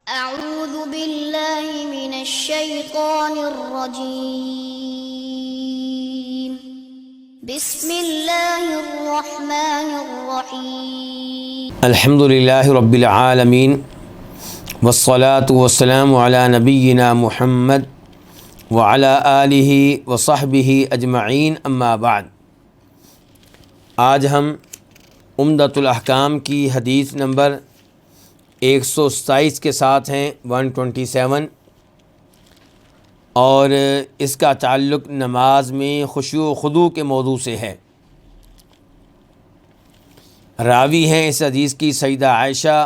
أعوذ بالله من الشيطان الرجيم بسم الله الرحمن الرحيم الحمد للہ رب العالمین والصلاة والسلام علی نبینا محمد وعلی آلہ وصحبہ اجمعین اما بعد۔ آج ہم عمدۃ الاحکام کی حدیث نمبر 127 کے ساتھ ہیں 127، اور اس کا تعلق نماز میں خشوع و خضوع کے موضوع سے ہے۔ راوی ہیں اس حدیث کی سیدہ عائشہ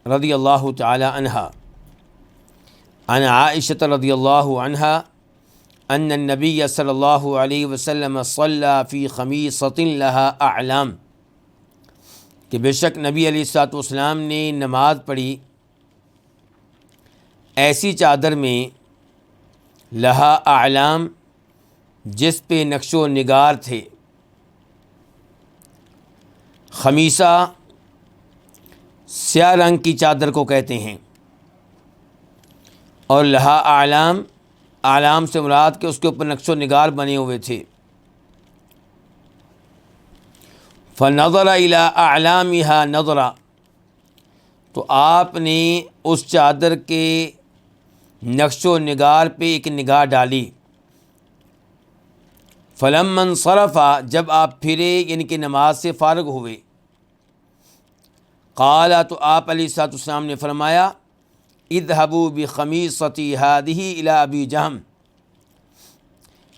رضی اللہ تعالی عنہا، عن عائشہ رضی اللہ عنہا ان النبی صلی اللہ علیہ وسلم صلی فی خمیصۃ لہا اعلام، کہ بے شک نبی علیہ الصلوۃ والسلام نے نماز پڑھی ایسی چادر میں لہا اعلام جس پہ نقش و نگار تھے۔ خمیصہ سیاہ رنگ کی چادر کو کہتے ہیں، اور لہا اعلام، اعلام سے مراد کہ اس کے اوپر نقش و نگار بنے ہوئے تھے۔ فنظر الی اعلامها نظرا، تو آپ نے اس چادر کے نقش و نگار پہ ایک نگاہ ڈالی۔ فلما انصرف، جب آپ پھرے یعنی کہ نماز سے فارغ ہوئے، قال، تو آپ علیہ الصلوۃ والسلام نے فرمایا، اذهبوا بخمیصتی هذه الی ابی جہم،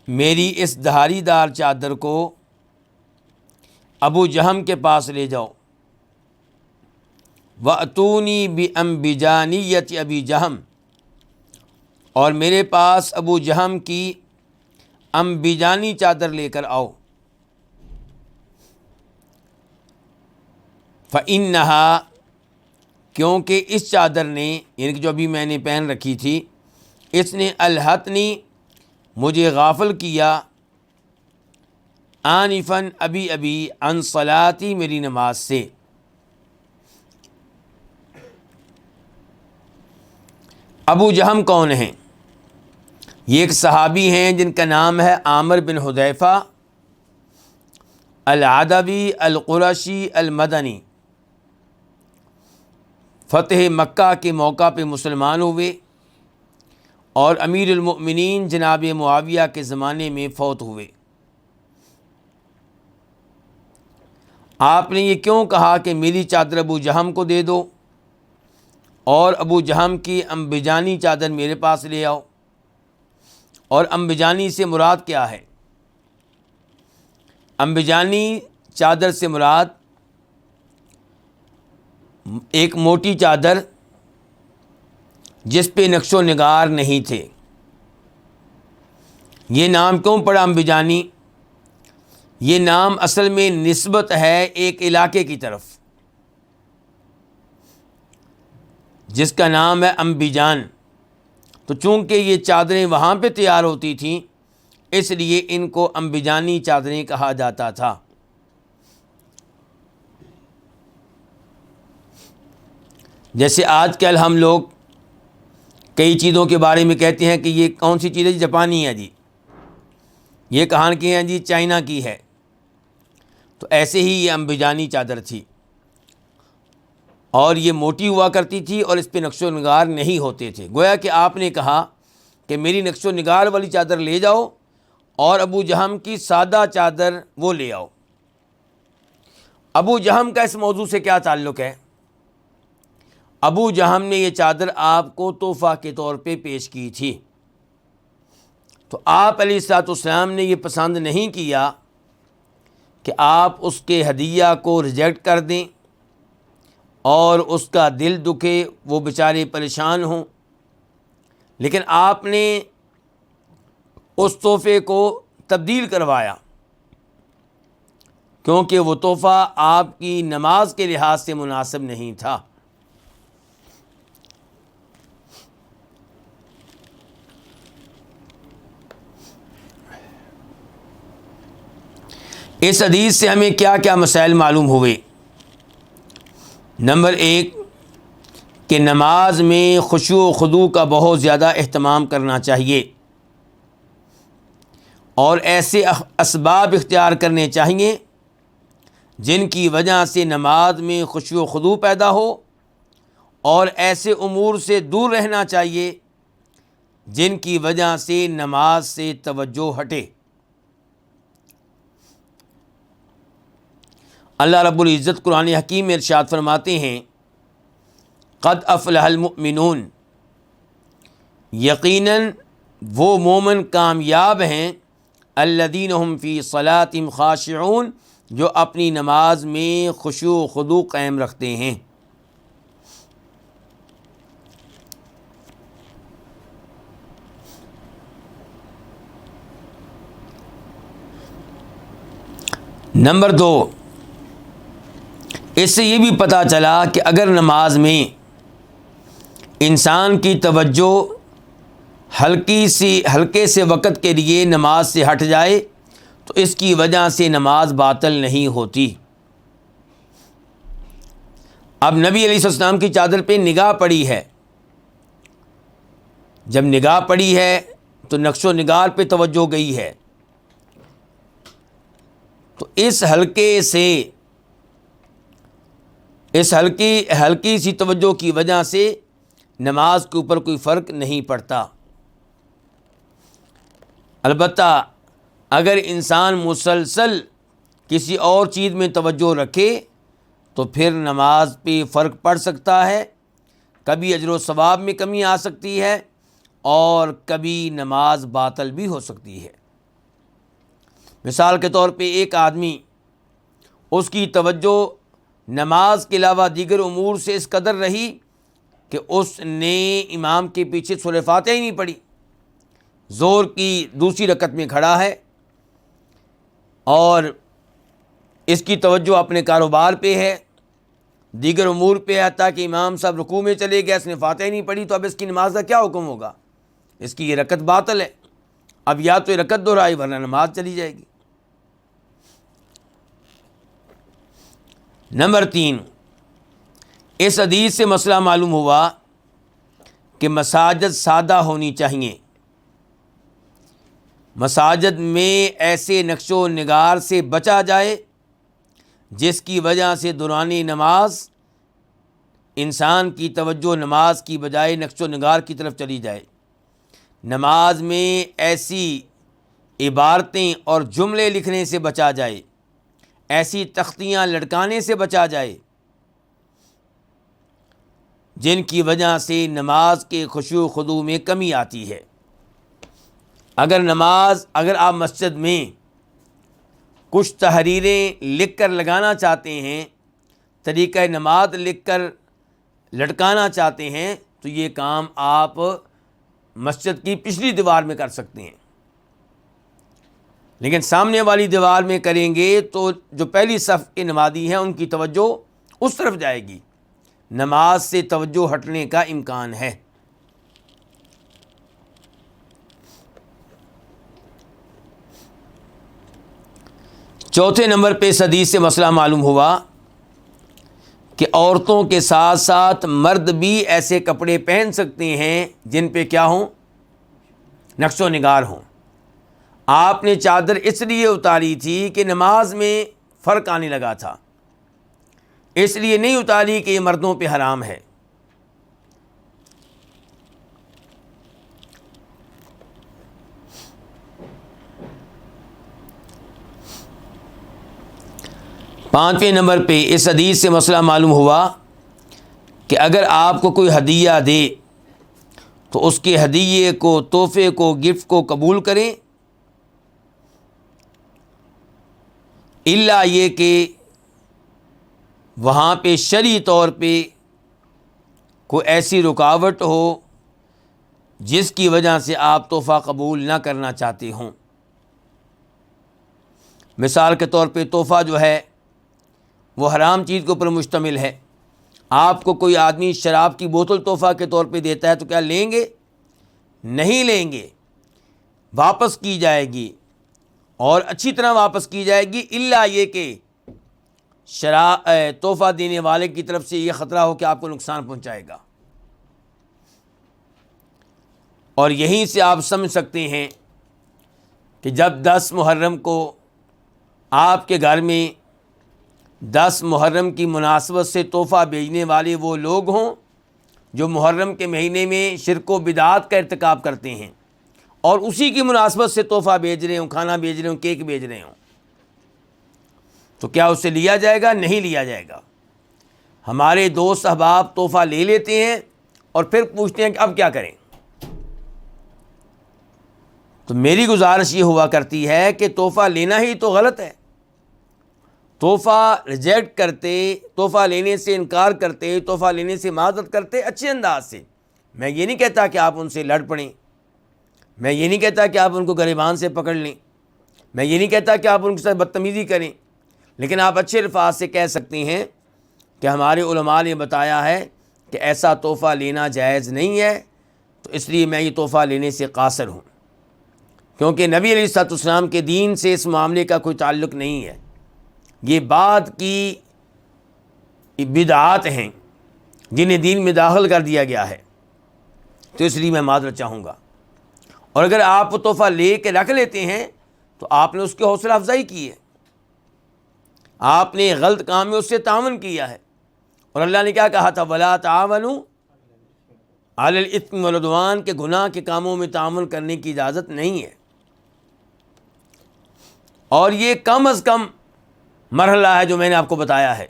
میری اس دھاری دار چادر کو ابو جہم کے پاس لے جاؤ۔ وَأْتُونِي بِأَنْبِجَانِيَّةِ ابی جہم، اور میرے پاس ابو جہم کی انبیجانی چادر لے کر آؤ۔ فَإِنَّهَا، کیونکہ اس چادر نے، یعنی کہ جو ابھی میں نے پہن رکھی تھی، اس نے الہتنی، مجھے غافل کیا، آنفاً ابھی عن صلاتی، میری نماز سے۔ ابو جہم کون ہیں؟ یہ ایک صحابی ہیں جن کا نام ہے عامر بن حذیفہ العدوی القرشی المدنی۔ فتح مکہ کے موقع پہ مسلمان ہوئے اور امیر المؤمنین جناب معاویہ کے زمانے میں فوت ہوئے۔ آپ نے یہ کیوں کہا کہ میری چادر ابو جہم کو دے دو اور ابو جہم کی انبیجانی چادر میرے پاس لے آؤ؟ اور انبیجانی سے مراد کیا ہے؟ انبیجانی چادر سے مراد ایک موٹی چادر جس پہ نقش و نگار نہیں تھے۔ یہ نام کیوں پڑا انبیجانی؟ یہ نام اصل میں نسبت ہے ایک علاقے کی طرف جس کا نام ہے انبیجان۔ تو چونکہ یہ چادریں وہاں پہ تیار ہوتی تھیں، اس لیے ان کو انبیجانی چادریں کہا جاتا تھا۔ جیسے آج کل ہم لوگ کئی چیزوں کے بارے میں کہتے ہیں کہ یہ کون سی چیز ہے جی؟ جاپانی ہے جی، یہ کہاں کی ہے جی؟ چائنا کی ہے۔ تو ایسے ہی یہ انبیجانی چادر تھی، اور یہ موٹی ہوا کرتی تھی اور اس پہ نقش و نگار نہیں ہوتے تھے۔ گویا کہ آپ نے کہا کہ میری نقش و نگار والی چادر لے جاؤ اور ابو جہم کی سادہ چادر وہ لے آؤ۔ ابو جہم کا اس موضوع سے کیا تعلق ہے؟ ابو جہم نے یہ چادر آپ کو تحفہ کے طور پہ پیش کی تھی، تو آپ علیہ الصلوۃ والسلام نے یہ پسند نہیں کیا کہ آپ اس کے ہدیہ کو ریجیکٹ کر دیں اور اس کا دل دکھے، وہ بیچارے پریشان ہوں، لیکن آپ نے اس تحفے کو تبدیل کروایا، کیونکہ وہ تحفہ آپ کی نماز کے لحاظ سے مناسب نہیں تھا۔ اس حدیث سے ہمیں کیا کیا مسائل معلوم ہوئے؟ نمبر 1، کہ نماز میں خشوع و خضوع کا بہت زیادہ اہتمام کرنا چاہیے اور ایسے اسباب اختیار کرنے چاہیے جن کی وجہ سے نماز میں خشوع و خضوع پیدا ہو، اور ایسے امور سے دور رہنا چاہیے جن کی وجہ سے نماز سے توجہ ہٹے۔ اللہ رب العزت قرآن حکیم میں ارشاد فرماتے ہیں، قد افلح المؤمنون، یقیناً وہ مومن کامیاب ہیں، الذین هم فی صلاتہم خاشعون، جو اپنی نماز میں خشوع و خضوع قائم رکھتے ہیں۔ نمبر 2، اس سے یہ بھی پتہ چلا کہ اگر نماز میں انسان کی توجہ ہلکے سے وقت کے لیے نماز سے ہٹ جائے تو اس کی وجہ سے نماز باطل نہیں ہوتی۔ اب نبی علیہ السلام کی چادر پہ نگاہ پڑی ہے، جب نگاہ پڑی ہے تو نقش و نگار پہ توجہ گئی ہے، تو اس ہلکی سی توجہ کی وجہ سے نماز کے اوپر کوئی فرق نہیں پڑتا۔ البتہ اگر انسان مسلسل کسی اور چیز میں توجہ رکھے تو پھر نماز پہ فرق پڑ سکتا ہے، کبھی اجر و ثواب میں کمی آ سکتی ہے اور کبھی نماز باطل بھی ہو سکتی ہے۔ مثال کے طور پہ ایک آدمی، اس کی توجہ نماز کے علاوہ دیگر امور سے اس قدر رہی کہ اس نے امام کے پیچھے سورہ فاتحہ ہی نہیں پڑھی، ظہر کی دوسری رکعت میں کھڑا ہے اور اس کی توجہ اپنے کاروبار پہ ہے، دیگر امور پہ ہے، تاکہ امام صاحب رکوع میں چلے گئے، اس نے فاتحہ ہی نہیں پڑھی، تو اب اس کی نماز کا کیا حکم ہوگا؟ اس کی یہ رکعت باطل ہے، اب یا تو یہ رکعت دہرائی ورنہ نماز چلی جائے گی۔ نمبر 3، اس حدیث سے مسئلہ معلوم ہوا کہ مساجد سادہ ہونی چاہیے، مساجد میں ایسے نقش و نگار سے بچا جائے جس کی وجہ سے دوران نماز انسان کی توجہ نماز کی بجائے نقش و نگار کی طرف چلی جائے، نماز میں ایسی عبارتیں اور جملے لکھنے سے بچا جائے، ایسی تختیاں لٹکانے سے بچا جائے جن کی وجہ سے نماز کے خشوع و خضوع میں کمی آتی ہے۔ اگر آپ مسجد میں کچھ تحریریں لکھ کر لگانا چاہتے ہیں، طریقہ نماز لکھ کر لٹکانا چاہتے ہیں، تو یہ کام آپ مسجد کی پچھلی دیوار میں کر سکتے ہیں، لیکن سامنے والی دیوار میں کریں گے تو جو پہلی صف کے نمازی ہیں ان کی توجہ اس طرف جائے گی، نماز سے توجہ ہٹنے کا امکان ہے۔ چوتھے نمبر پہ اس حدیث سے مسئلہ معلوم ہوا کہ عورتوں کے ساتھ ساتھ مرد بھی ایسے کپڑے پہن سکتے ہیں جن پہ کیا ہوں؟ نقش و نگار ہوں۔ آپ نے چادر اس لیے اتاری تھی کہ نماز میں فرق آنے لگا تھا، اس لیے نہیں اتاری کہ یہ مردوں پہ حرام ہے۔ پانچویں نمبر پہ اس حدیث سے مسئلہ معلوم ہوا کہ اگر آپ کو کوئی ہدیہ دے تو اس کے ہدیے کو، تحفے کو، گفٹ کو قبول کریں، الا یہ کہ وہاں پہ شرعی طور پہ کوئی ایسی رکاوٹ ہو جس کی وجہ سے آپ تحفہ قبول نہ کرنا چاہتے ہوں۔ مثال کے طور پہ تحفہ جو ہے وہ حرام چیز کے اوپر مشتمل ہے، آپ کو کوئی آدمی شراب کی بوتل تحفہ کے طور پہ دیتا ہے تو کیا لیں گے؟ نہیں لیں گے، واپس کی جائے گی اور اچھی طرح واپس کی جائے گی، الا یہ کہ تحفہ دینے والے کی طرف سے یہ خطرہ ہو کہ آپ کو نقصان پہنچائے گا۔ اور یہیں سے آپ سمجھ سکتے ہیں کہ جب 10 محرم کو آپ کے گھر میں 10 محرم کی مناسبت سے تحفہ بھیجنے والے وہ لوگ ہوں جو محرم کے مہینے میں شرک و بدعات کا ارتکاب کرتے ہیں اور اسی کی مناسبت سے تحفہ بھیج رہے ہوں، کھانا بھیج رہے ہوں، کیک بھیج رہے ہوں، تو کیا اسے لیا جائے گا؟ نہیں لیا جائے گا۔ ہمارے دوست احباب تحفہ لے لیتے ہیں اور پھر پوچھتے ہیں کہ اب کیا کریں۔ تو میری گزارش یہ ہوا کرتی ہے کہ تحفہ لینا ہی تو غلط ہے۔ تحفہ ریجیکٹ کرتے، تحفہ لینے سے انکار کرتے، تحفہ لینے سے معذرت کرتے اچھے انداز سے۔ میں یہ نہیں کہتا کہ آپ ان سے لڑ پڑیں، میں یہ نہیں کہتا کہ آپ ان کو گریبان سے پکڑ لیں، میں یہ نہیں کہتا کہ آپ ان کے ساتھ بدتمیزی کریں، لیکن آپ اچھے الفاظ سے کہہ سکتے ہیں کہ ہمارے علماء نے بتایا ہے کہ ایسا تحفہ لینا جائز نہیں ہے، تو اس لیے میں یہ تحفہ لینے سے قاصر ہوں، کیونکہ نبی علیہ الصلوۃ والسلام کے دین سے اس معاملے کا کوئی تعلق نہیں ہے۔ یہ بعد کی بدعات ہیں جنہیں دین میں داخل کر دیا گیا ہے، تو اس لیے میں معذرت چاہوں گا۔ اور اگر آپ وہ تحفہ لے کے رکھ لیتے ہیں تو آپ نے اس کی حوصلہ افزائی کی ہے، آپ نے غلط کام میں اس سے تعاون کیا ہے، اور اللہ نے کیا کہا تھا؟ وَلَا تَعَاوَنُوا عَلَى الْإِثْمِ وَالْعُدْوَانِ، کہ گناہ کے کاموں میں تعاون کرنے کی اجازت نہیں ہے۔ اور یہ کم از کم مرحلہ ہے جو میں نے آپ کو بتایا ہے،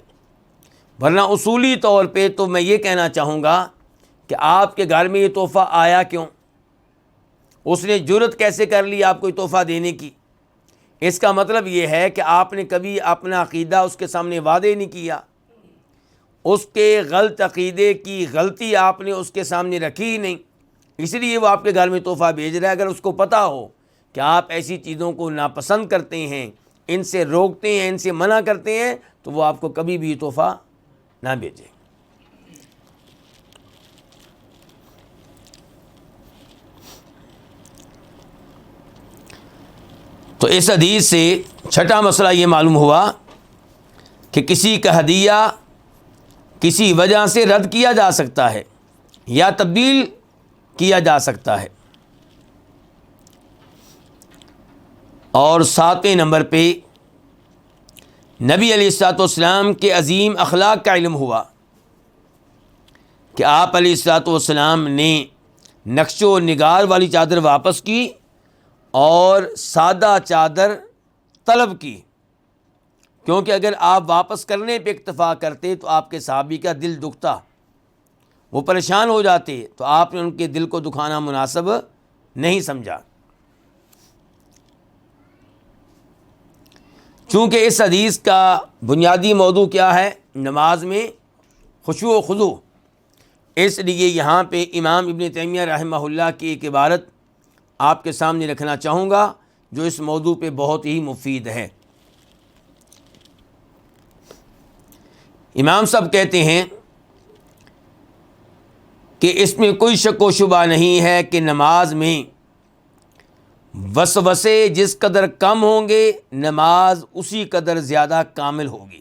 ورنہ اصولی طور پہ تو میں یہ کہنا چاہوں گا کہ آپ کے گھر میں یہ تحفہ آیا کیوں؟ اس نے جرت کیسے کر لی آپ کو یہ تحفہ دینے کی؟ اس کا مطلب یہ ہے کہ آپ نے کبھی اپنا عقیدہ اس کے سامنے واضح نہیں کیا، اس کے غلط عقیدے کی غلطی آپ نے اس کے سامنے رکھی ہی نہیں، اس لیے وہ آپ کے گھر میں تحفہ بھیج رہا ہے۔ اگر اس کو پتہ ہو کہ آپ ایسی چیزوں کو ناپسند کرتے ہیں، ان سے روکتے ہیں، ان سے منع کرتے ہیں، تو وہ آپ کو کبھی بھی یہ تحفہ نہ بھیجے۔ تو اس حدیث سے چھٹا مسئلہ یہ معلوم ہوا کہ کسی کا ہدیہ کسی وجہ سے رد کیا جا سکتا ہے یا تبدیل کیا جا سکتا ہے۔ اور 7ویں نمبر پہ نبی علیہ الصلوۃ والسلام کے عظیم اخلاق کا علم ہوا کہ آپ علیہ الصلوۃ والسلام نے نقش و نگار والی چادر واپس کی اور سادہ چادر طلب کی، کیونکہ اگر آپ واپس کرنے پہ اکتفا کرتے تو آپ کے صحابی کا دل دکھتا، وہ پریشان ہو جاتے، تو آپ نے ان کے دل کو دکھانا مناسب نہیں سمجھا۔ چونکہ اس حدیث کا بنیادی موضوع کیا ہے؟ نماز میں خشوع و خضوع، اس لیے یہاں پہ امام ابن تیمیہ رحمہ اللہ کی ایک عبارت آپ کے سامنے رکھنا چاہوں گا جو اس موضوع پہ بہت ہی مفید ہے۔ امام صاحب کہتے ہیں کہ اس میں کوئی شک و شبہ نہیں ہے کہ نماز میں وسوسے جس قدر کم ہوں گے نماز اسی قدر زیادہ کامل ہوگی۔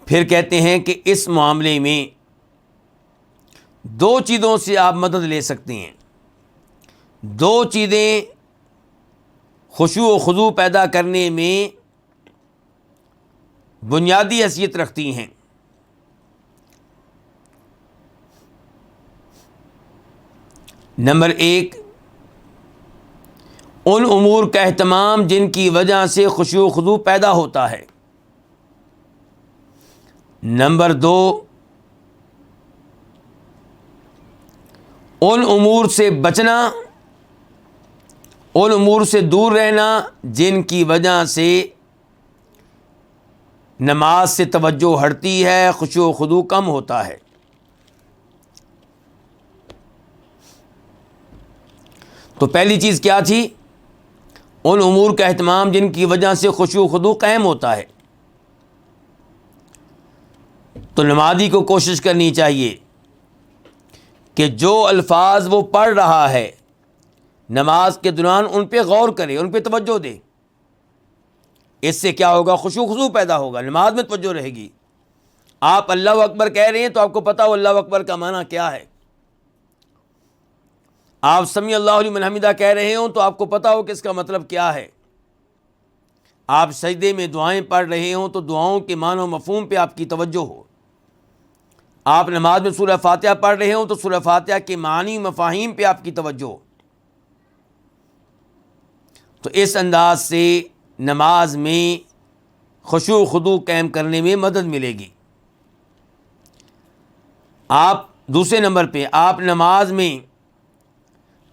پھر کہتے ہیں کہ اس معاملے میں 2 چیزوں سے آپ مدد لے سکتے ہیں، 2 چیزیں خشوع و خضوع پیدا کرنے میں بنیادی حیثیت رکھتی ہیں۔ نمبر 1، ان امور کا اہتمام جن کی وجہ سے خشوع و خضوع پیدا ہوتا ہے۔ نمبر 2، ان امور سے بچنا، ان امور سے دور رہنا جن کی وجہ سے نماز سے توجہ ہٹتی ہے، خشوع و خضوع کم ہوتا ہے۔ تو پہلی چیز کیا تھی؟ ان امور کا اہتمام جن کی وجہ سے خشوع و خضوع قائم ہوتا ہے۔ تو نمازی کو کوشش کرنی چاہیے کہ جو الفاظ وہ پڑھ رہا ہے نماز کے دوران ان پہ غور کرے، ان پہ توجہ دے۔ اس سے کیا ہوگا؟ خشوع و خضوع پیدا ہوگا، نماز میں توجہ رہے گی۔ آپ اللہ اکبر کہہ رہے ہیں تو آپ کو پتا ہو اللہ اکبر کا معنی کیا ہے. آپ سمیع اللہ لمن حمدہ کہہ رہے ہوں تو آپ کو پتا ہو کہ اس کا مطلب کیا ہے. آپ سجدے میں دعائیں پڑھ رہے ہوں تو دعاؤں کے معنی و مفہوم پہ آپ کی توجہ ہو. آپ نماز میں سورہ فاتحہ پڑھ رہے ہوں تو سورہ فاتحہ کے معنی مفاہیم پہ آپ کی توجہ ہو. تو اس انداز سے نماز میں خشوع و خضوع قائم کرنے میں مدد ملے گی. آپ دوسرے نمبر پہ آپ نماز میں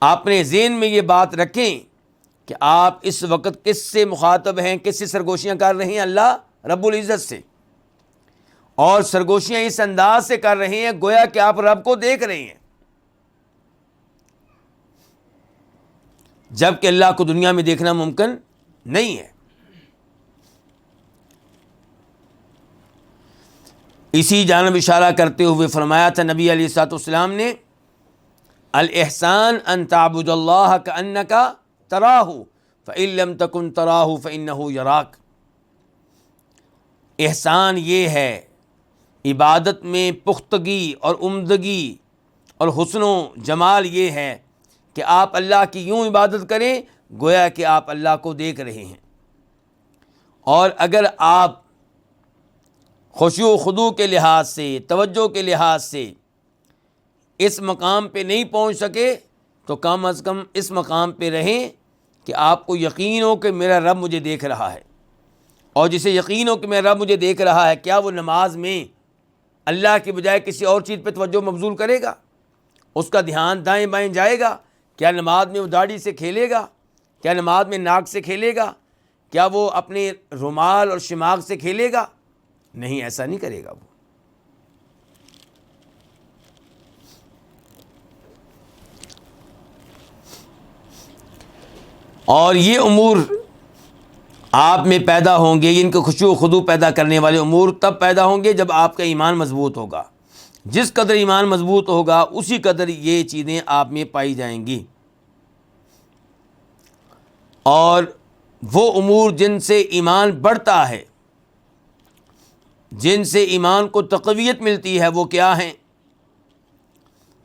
اپنے ذہن میں یہ بات رکھیں کہ آپ اس وقت کس سے مخاطب ہیں, کس سے سرگوشیاں کر رہے ہیں؟ اللہ رب العزت سے. اور سرگوشیاں اس انداز سے کر رہے ہیں گویا کہ آپ رب کو دیکھ رہے ہیں, جبکہ اللہ کو دنیا میں دیکھنا ممکن نہیں ہے. اسی جانب اشارہ کرتے ہوئے فرمایا تھا نبی علیہ الصلوۃ والسلام نے, الاحسان ان تعبد اللہ کأنک تراہ فإن لم تکن تراہ فإنہ یراک. احسان یہ ہے, عبادت میں پختگی اور عمدگی اور حسن و جمال یہ ہے کہ آپ اللہ کی یوں عبادت کریں گویا کہ آپ اللہ کو دیکھ رہے ہیں. اور اگر آپ خشوع و خضوع کے لحاظ سے, توجہ کے لحاظ سے اس مقام پہ نہیں پہنچ سکے تو کم از کم اس مقام پہ رہیں کہ آپ کو یقین ہو کہ میرا رب مجھے دیکھ رہا ہے. اور جسے یقین ہو کہ میرا رب مجھے دیکھ رہا ہے, کیا وہ نماز میں اللہ کی بجائے کسی اور چیز پہ توجہ مبذول کرے گا؟ اس کا دھیان دائیں بائیں جائے گا؟ کیا نماز میں وہ داڑھی سے کھیلے گا؟ کیا نماز میں ناک سے کھیلے گا؟ کیا وہ اپنے رومال اور شماغ سے کھیلے گا؟ نہیں, ایسا نہیں کرے گا وہ. اور یہ امور آپ میں پیدا ہوں گے, ان کو خشوع و خضوع پیدا کرنے والے امور تب پیدا ہوں گے جب آپ کا ایمان مضبوط ہوگا. جس قدر ایمان مضبوط ہوگا اسی قدر یہ چیزیں آپ میں پائی جائیں گی. اور وہ امور جن سے ایمان بڑھتا ہے, جن سے ایمان کو تقویت ملتی ہے, وہ کیا ہیں؟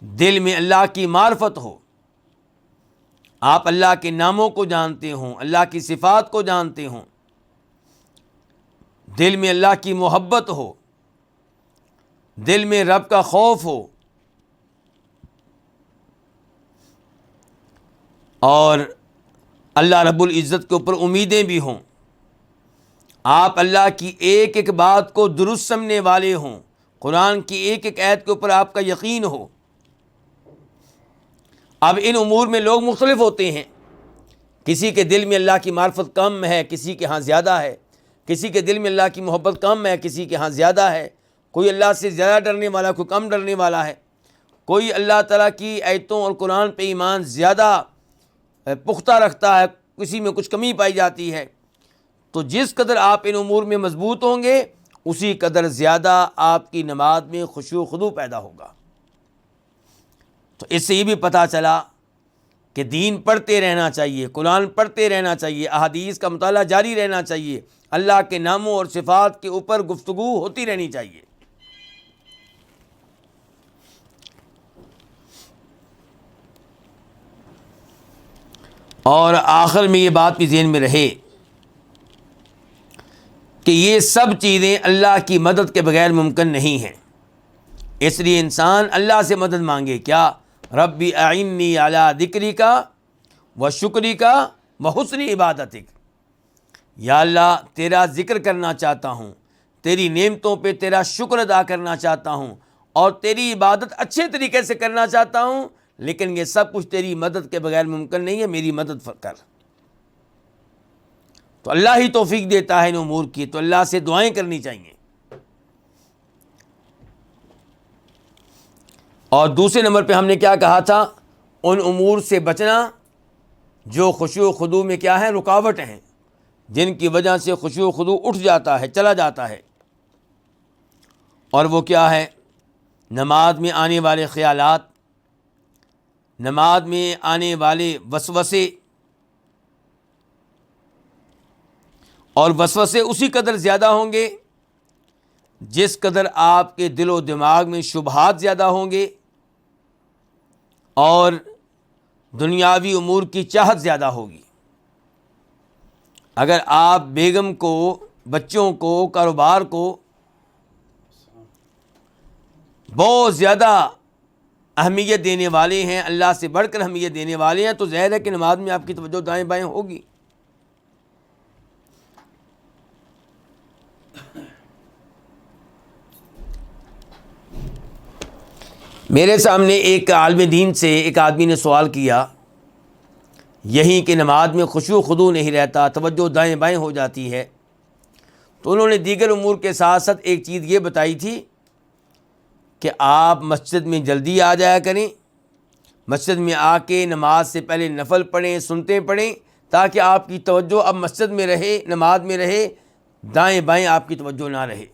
دل میں اللہ کی معرفت ہو, آپ اللہ کے ناموں کو جانتے ہوں, اللہ کی صفات کو جانتے ہوں, دل میں اللہ کی محبت ہو, دل میں رب کا خوف ہو, اور اللہ رب العزت کے اوپر امیدیں بھی ہوں, آپ اللہ کی ایک ایک بات کو درست سمجھنے والے ہوں, قرآن کی ایک ایک آیت کے اوپر آپ کا یقین ہو. اب ان امور میں لوگ مختلف ہوتے ہیں, کسی کے دل میں اللہ کی معرفت کم ہے, کسی کے ہاں زیادہ ہے, کسی کے دل میں اللہ کی محبت کم ہے, کسی کے ہاں زیادہ ہے, کوئی اللہ سے زیادہ ڈرنے والا, کوئی کم ڈرنے والا ہے, کوئی اللہ تعالیٰ کی آیتوں اور قرآن پہ ایمان زیادہ پختہ رکھتا ہے, کسی میں کچھ کمی پائی جاتی ہے. تو جس قدر آپ ان امور میں مضبوط ہوں گے اسی قدر زیادہ آپ کی نماز میں خشوع و خضوع پیدا ہوگا. تو اس سے یہ بھی پتہ چلا کہ دین پڑھتے رہنا چاہیے, قرآن پڑھتے رہنا چاہیے, احادیث کا مطالعہ جاری رہنا چاہیے, اللہ کے ناموں اور صفات کے اوپر گفتگو ہوتی رہنی چاہیے. اور آخر میں یہ بات بھی ذہن میں رہے کہ یہ سب چیزیں اللہ کی مدد کے بغیر ممکن نہیں ہیں. اس لیے انسان اللہ سے مدد مانگے, کیا؟ ربی اعنی علی ذکرک و شکرک و حسن عبادتک. یا اللہ تیرا ذکر کرنا چاہتا ہوں, تیری نعمتوں پہ تیرا شکر ادا کرنا چاہتا ہوں, اور تیری عبادت اچھے طریقے سے کرنا چاہتا ہوں, لیکن یہ سب کچھ تیری مدد کے بغیر ممکن نہیں ہے, میری مدد کر. تو اللہ ہی توفیق دیتا ہے ان امور کی, تو اللہ سے دعائیں کرنی چاہیے. اور دوسرے نمبر پہ ہم نے کیا کہا تھا؟ ان امور سے بچنا جو خشوع و خضوع میں کیا ہے؟ رکاوٹ ہیں, جن کی وجہ سے خشوع و خضوع اٹھ جاتا ہے, چلا جاتا ہے. اور وہ کیا ہے؟ نماز میں آنے والے خیالات, نماز میں آنے والے وسوسے, اور وسوسے اسی قدر زیادہ ہوں گے جس قدر آپ کے دل و دماغ میں شبہات زیادہ ہوں گے اور دنیاوی امور کی چاہت زیادہ ہوگی. اگر آپ بیگم کو، بچوں کو، کاروبار کو بہت زیادہ اہمیت دینے والے ہیں، اللہ سے بڑھ کر اہمیت دینے والے ہیں، تو ظاہر ہے کہ نماز میں آپ کی توجہ دائیں بائیں ہوگی. میرے سامنے ایک عالم دین سے ایک آدمی نے سوال کیا، یہی کہ نماز میں خشوع و خضوع نہیں رہتا، توجہ دائیں بائیں ہو جاتی ہے. تو انہوں نے دیگر امور کے ساتھ ساتھ ایک چیز یہ بتائی تھی کہ آپ مسجد میں جلدی آ جایا کریں، مسجد میں آ کے نماز سے پہلے نفل پڑھیں، سنتیں پڑھیں، تاکہ آپ کی توجہ اب مسجد میں رہے، نماز میں رہے، دائیں بائیں آپ کی توجہ نہ رہے.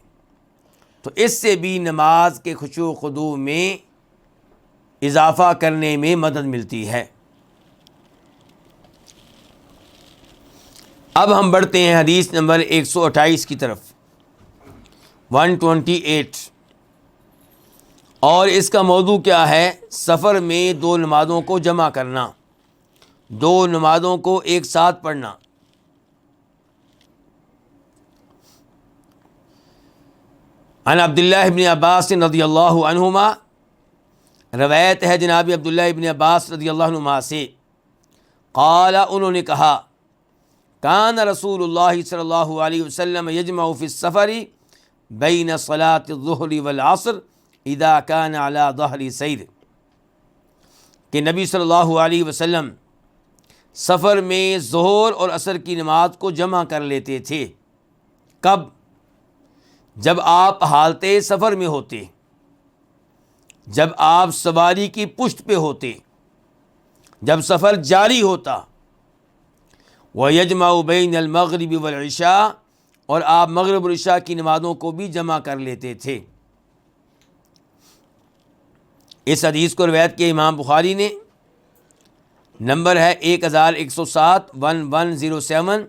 تو اس سے بھی نماز کے خشوع و خضوع میں اضافہ کرنے میں مدد ملتی ہے. اب ہم بڑھتے ہیں حدیث نمبر 128 کی طرف، 128، اور اس کا موضوع کیا ہے؟ سفر میں دو نمازوں کو جمع کرنا، دو نمازوں کو ایک ساتھ پڑھنا. عن عبداللہ ابن عباس رضی اللہ عنہما، روایت ہے جناب عبداللہ ابن عباس رضی اللہ عنہما سے، قال، انہوں نے کہا، کان رسول اللہ صلی اللہ علیہ وسلم یجمع فی السفر بین صلاۃ الظہر والعصر اذا کان علی ظہر سیر، کہ نبی صلی اللہ علیہ وسلم سفر میں ظہر اور عصر کی نماز کو جمع کر لیتے تھے. کب؟ جب آپ حالت سفر میں ہوتے، جب آپ سواری کی پشت پہ ہوتے، جب سفر جاری ہوتا. وَيَجْمَعُ بَيْنَ الْمَغْرِبِ وَالْعِشَاءِ، اور آپ مغرب اور عشاء کی نمازوں کو بھی جمع کر لیتے تھے. اس حدیث کو روایت کیا امام بخاری نے، نمبر ہے 1107 1107،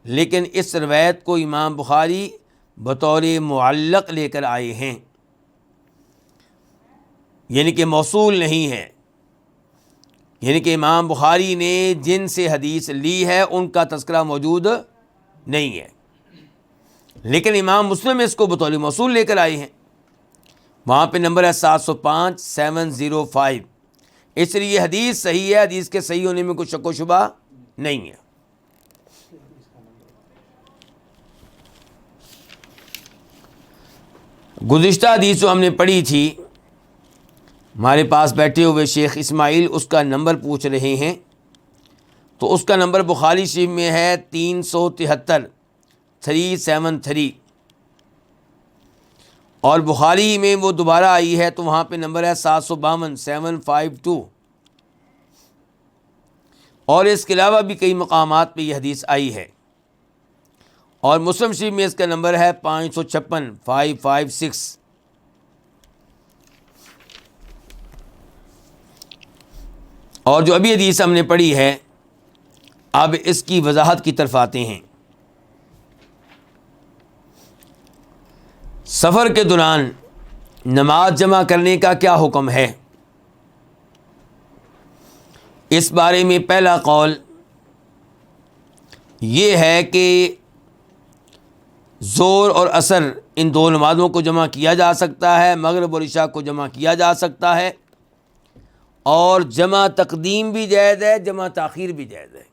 لیکن اس روایت کو امام بخاری بطور معلق لے کر آئے ہیں، یعنی کہ موصول نہیں ہے. یعنی کہ امام بخاری نے جن سے حدیث لی ہے ان کا تذکرہ موجود نہیں ہے، لیکن امام مسلم اس کو بطور موصول لے کر آئے ہیں. وہاں پہ نمبر ہے 705 705. اس لیے یہ حدیث صحیح ہے، حدیث کے صحیح ہونے میں کوئی شک و شبہ نہیں ہے. گزشتہ حدیث جو ہم نے پڑھی تھی، ہمارے پاس بیٹھے ہوئے شیخ اسماعیل اس کا نمبر پوچھ رہے ہیں، تو اس کا نمبر بخاری شریف میں ہے 373 373، اور بخاری میں وہ دوبارہ آئی ہے تو وہاں پہ نمبر ہے 752 752، اور اس کے علاوہ بھی کئی مقامات پہ یہ حدیث آئی ہے. اور مسلم شریف میں اس کا نمبر ہے 556 556. اور جو ابھی حدیث ہم نے پڑھی ہے، اب اس کی وضاحت کی طرف آتے ہیں. سفر کے دوران نماز جمع کرنے کا کیا حکم ہے؟ اس بارے میں پہلا قول یہ ہے کہ ظہر اور عصر ان دو نمازوں کو جمع کیا جا سکتا ہے، مغرب اور عشاء کو جمع کیا جا سکتا ہے، اور جمع تقدیم بھی جائز ہے، جمع تاخیر بھی جائز ہے.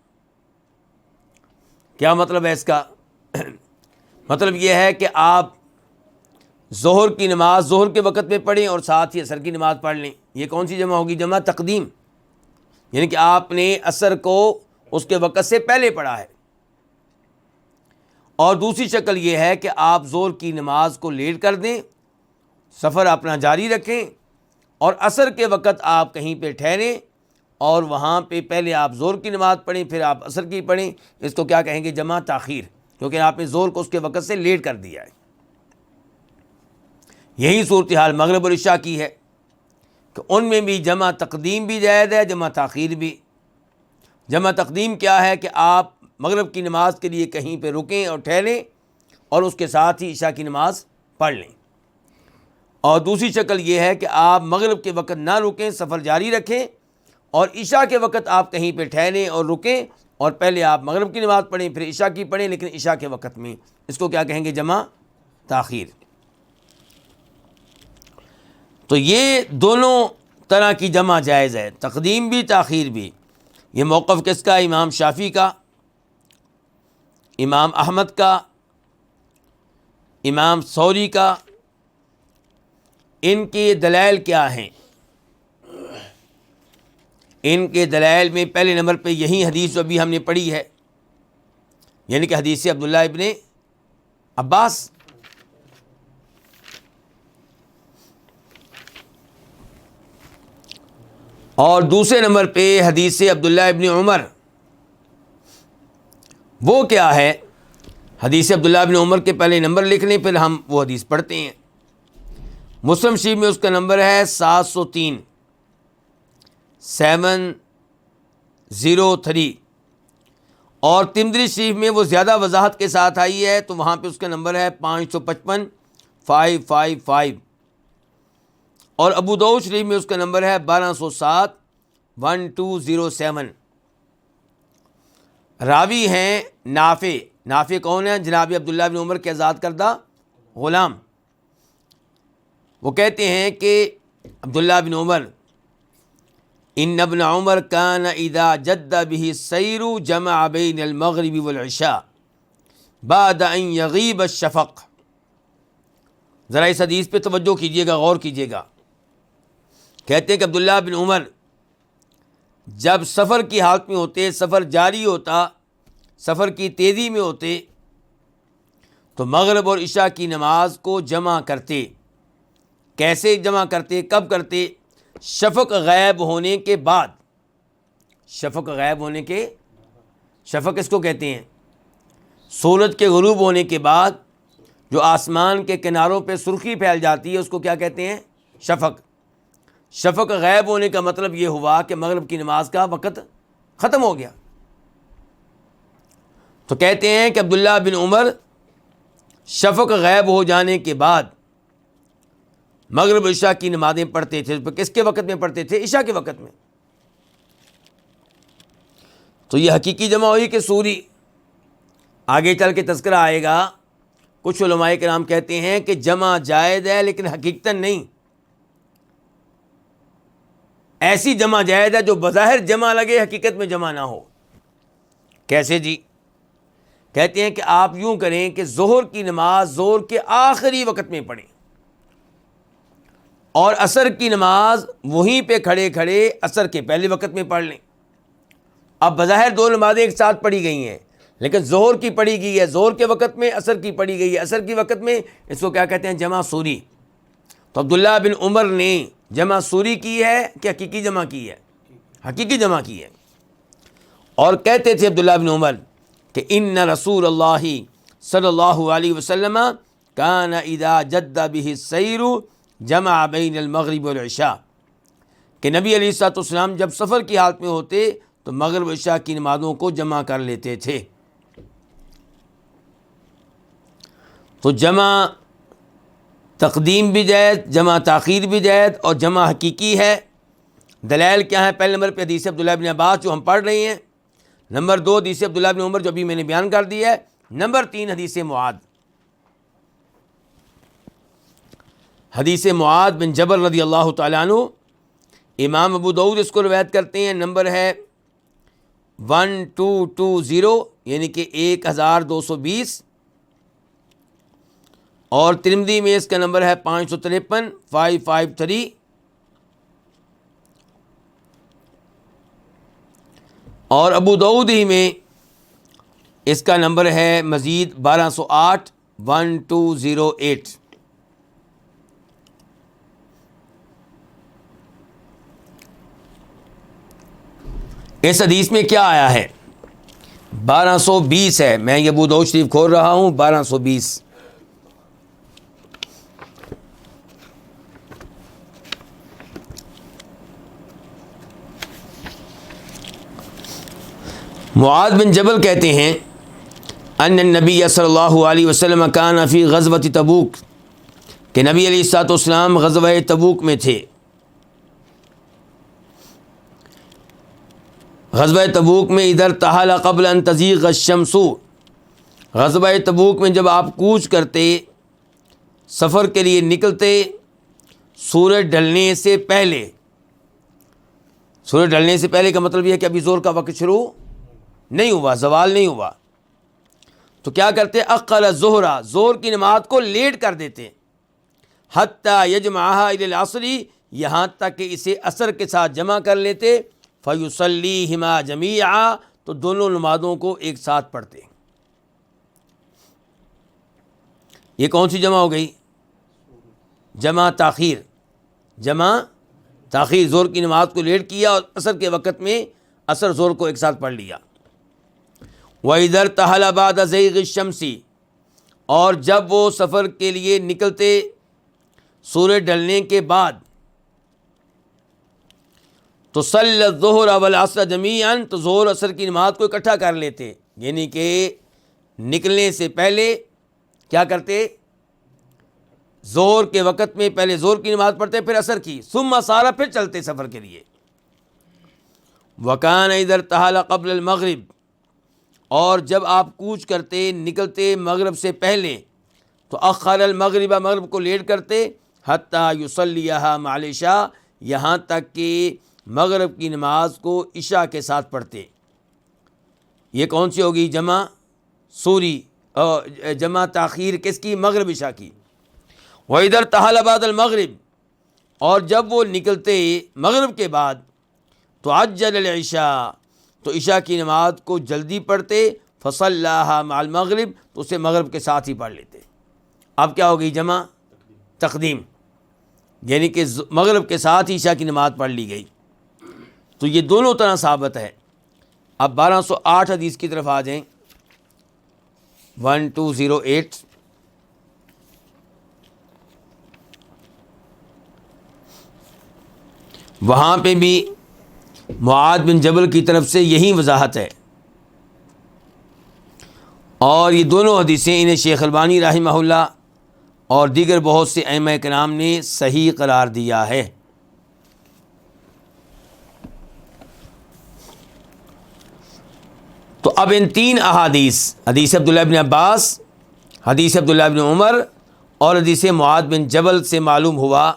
کیا مطلب ہے اس کا؟ مطلب یہ ہے کہ آپ ظہر کی نماز ظہر کے وقت میں پڑھیں اور ساتھ ہی عصر کی نماز پڑھ لیں. یہ کون سی جمع ہوگی؟ جمع تقدیم، یعنی کہ آپ نے عصر کو اس کے وقت سے پہلے پڑھا ہے. اور دوسری شکل یہ ہے کہ آپ ظہر کی نماز کو لیٹ کر دیں، سفر اپنا جاری رکھیں، اور عصر کے وقت آپ کہیں پہ ٹھہریں اور وہاں پہ پہلے آپ ظہر کی نماز پڑھیں پھر آپ عصر کی پڑھیں. اس کو کیا کہیں گے؟ جمع تاخیر، کیونکہ آپ نے ظہر کو اس کے وقت سے لیٹ کر دیا ہے. یہی صورتحال مغرب اور عشاء کی ہے کہ ان میں بھی جمع تقدیم بھی جائز ہے، جمع تاخیر بھی. جمع تقدیم کیا ہے کہ آپ مغرب کی نماز کے لیے کہیں پہ رکیں اور ٹھہریں اور اس کے ساتھ ہی عشاء کی نماز پڑھ لیں. اور دوسری شکل یہ ہے کہ آپ مغرب کے وقت نہ رکیں, سفر جاری رکھیں, اور عشاء کے وقت آپ کہیں پہ ٹھہریں اور رکیں, اور پہلے آپ مغرب کی نماز پڑھیں پھر عشاء کی پڑھیں, لیکن عشاء کے وقت میں. اس کو کیا کہیں گے؟ جمع تاخیر. تو یہ دونوں طرح کی جمع جائز ہے, تقدیم بھی تاخیر بھی. یہ موقف کس کا؟ امام شافعی کا, امام احمد کا, امام ثوری کا. ان کے دلائل کیا ہیں؟ ان کے دلائل میں پہلے نمبر پہ یہی حدیث جو ابھی ہم نے پڑھی ہے, یعنی کہ حدیث عبداللہ ابن عباس. اور دوسرے نمبر پہ حدیث عبداللہ ابن عمر. وہ کیا ہے؟ حدیث عبداللہ ابن عمر کے پہلے نمبر لکھ لیں, پھر ہم وہ حدیث پڑھتے ہیں. مسلم شریف میں اس کا نمبر ہے 703 703, اور ترمذی شریف میں وہ زیادہ وضاحت کے ساتھ آئی ہے, تو وہاں پہ اس کا نمبر ہے 555 555, اور ابو داؤد شریف میں اس کا نمبر ہے 1207 1207. راوی ہیں نافع. نافع کون ہے؟ جناب عبداللہ بن عمر کے آزاد کردہ غلام. وہ کہتے ہیں کہ عبداللہ بن عمر ان ابن عمر کان اذا جد به السیر جمع بین المغرب والعشاء بعد ان یغیب الشفق. ذرا اس حدیث پہ توجہ کیجیے گا, غور کیجیے گا. کہتے ہیں کہ عبداللہ بن عمر جب سفر کی حالت میں ہوتے, سفر جاری ہوتا, سفر کی تیزی میں ہوتے, تو مغرب اور عشاء کی نماز کو جمع کرتے. کیسے جمع کرتے؟ کب کرتے؟ شفق غائب ہونے کے بعد. شفق غائب ہونے کے, شفق اس کو کہتے ہیں سورج کے غروب ہونے کے بعد جو آسمان کے کناروں پہ سرخی پھیل جاتی ہے, اس کو کیا کہتے ہیں؟ شفق. شفق غائب ہونے کا مطلب یہ ہوا کہ مغرب کی نماز کا وقت ختم ہو گیا. تو کہتے ہیں کہ عبداللہ بن عمر شفق غائب ہو جانے کے بعد مغرب عشاء کی نمازیں پڑھتے تھے. کس کے وقت میں پڑھتے تھے؟ عشاء کے وقت میں. تو یہ حقیقی جمع ہوئی کہ سوری؟ آگے چل کے تذکرہ آئے گا. کچھ علماء کرام کہتے ہیں کہ جمع جائز ہے لیکن حقیقتاً نہیں. ایسی جمع جائز ہے جو بظاہر جمع لگے, حقیقت میں جمع نہ ہو. کیسے جی؟ کہتے ہیں کہ آپ یوں کریں کہ ظہر کی نماز ظہر کے آخری وقت میں پڑھیں, اور عصر کی نماز وہیں پہ کھڑے کھڑے عصر کے پہلے وقت میں پڑھ لیں. اب بظاہر دو نمازیں ایک ساتھ پڑھی گئی ہیں, لیکن ظہر کی پڑھی گئی ہے ظہر کے وقت میں, عصر کی پڑھی گئی ہے عصر کی وقت میں. اس کو کیا کہتے ہیں؟ جمع سوری. تو عبداللہ بن عمر نے جمع سوری کی ہے کہ حقیقی جمع کی ہے؟ حقیقی جمع کی ہے. اور کہتے تھے عبداللہ بن عمر کہ ان رسول اللہ صلی اللہ علیہ وسلم کان اذا جد به السیر جمع بین المغرب والعشاء, کہ نبی علیہ الصلوۃ والسلام جب سفر کی حالت میں ہوتے تو مغرب عشاء کی نمازوں کو جمع کر لیتے تھے. تو جمع تقدیم بھی جائز, جمع تاخیر بھی جائز, اور جمع حقیقی ہے. دلائل کیا ہے؟ پہلے نمبر پہ حدیث عبداللہ بن عباس جو ہم پڑھ رہے ہیں, نمبر 2 حدیث عبداللہ بن عمر جو ابھی میں نے بیان کر دیا ہے, نمبر 3 حدیث معاذ. حدیث معاذ بن جبل رضی اللہ تعالیٰ عنہ, امام ابو داؤد اس کو روایت کرتے ہیں, نمبر ہے 1220 یعنی کہ 1220, اور ترمذی میں اس کا نمبر ہے 553 553, اور ابو داؤد ہی میں اس کا نمبر ہے مزید 1208 1208. اس حدیث میں کیا آیا ہے؟ 1220 ہے. میں یہ ابو داؤد شریف کھول رہا ہوں, 1220. معاذ بن جبل کہتے ہیں ان النبی صلی اللہ علیہ وسلم کان فی غزوۃ تبوک کہ نبی علیہ الصلوۃ والسلام غزوہ تبوک میں تھے. غزوہ تبوک میں ادھر تحال قبل ان تزیغ الشمس، غزوہ تبوک میں جب آپ کوچ کرتے، سفر کے لیے نکلتے، سورج ڈھلنے سے پہلے. سورج ڈھلنے سے پہلے کا مطلب یہ ہے کہ ابھی زور کا وقت شروع نہیں ہوا، زوال نہیں ہوا. تو کیا کرتے؟ اخر الظہر، زور کی نماز کو لیٹ کر دیتے. حتی یجمعها الی العصر، یہاں تک کہ اسے عصر کے ساتھ جمع کر لیتے. فیصلیہما جمیعا، تو دونوں نمازوں کو ایک ساتھ پڑھتے. یہ کون سی جمع ہو گئی؟ جمع تاخیر. جمع تاخیر، زور کی نماز کو لیٹ کیا اور عصر کے وقت میں عصر زور کو ایک ساتھ پڑھ لیا. وَإِذَا ارْتَحَلَ بَعْدَ زَيْغِ الشَّمْسِ، اور جب وہ سفر کے لیے نکلتے سورج ڈھلنے کے بعد، تو صلی الظہر والعصر جمیعا، تو ظہر عصر کی نماز کو اکٹھا کر لیتے. یعنی کہ نکلنے سے پہلے کیا کرتے؟ ظہر کے وقت میں پہلے ظہر کی نماز پڑھتے، پھر عصر کی، ثم سارا، پھر چلتے سفر کے لیے. وکان اذا ارتحل قبل المغرب، اور جب آپ کوچ کرتے، نکلتے مغرب سے پہلے، تو اخر المغرب، مغرب کو لیٹ کرتے. حتی یصلیھا مع العشاء، یہاں تک کہ مغرب کی نماز کو عشاء کے ساتھ پڑھتے. یہ کون سی ہوگی؟ جمع سوری، جمع تاخیر کس کی؟ مغرب عشاء کی. وَإِذَا ارْتَحَلَ بَعْدَ الْمَغْرِبِ، اور جب وہ نکلتے مغرب کے بعد، تو عجل العشاء، تو عشاء کی نماز کو جلدی پڑھتے. فصلاھا مع المغرب، تو اسے مغرب کے ساتھ ہی پڑھ لیتے. اب کیا ہو گئی؟ جمع تقدیم، یعنی کہ مغرب کے ساتھ ہی عشاء کی نماز پڑھ لی گئی. تو یہ دونوں طرح ثابت ہے. اب 1208 حدیث کی طرف آ جائیں. 1208. وہاں پہ بھی معاذ بن جبل کی طرف سے یہی وضاحت ہے. اور یہ دونوں حدیثیں انہیں شیخ البانی رحمہ اللہ اور دیگر بہت سے ائمہ کرام نے صحیح قرار دیا ہے. تو اب ان تین احادیث، حدیث عبداللہ بن عباس، حدیث عبداللہ بن عمر اور حدیث معاذ بن جبل سے معلوم ہوا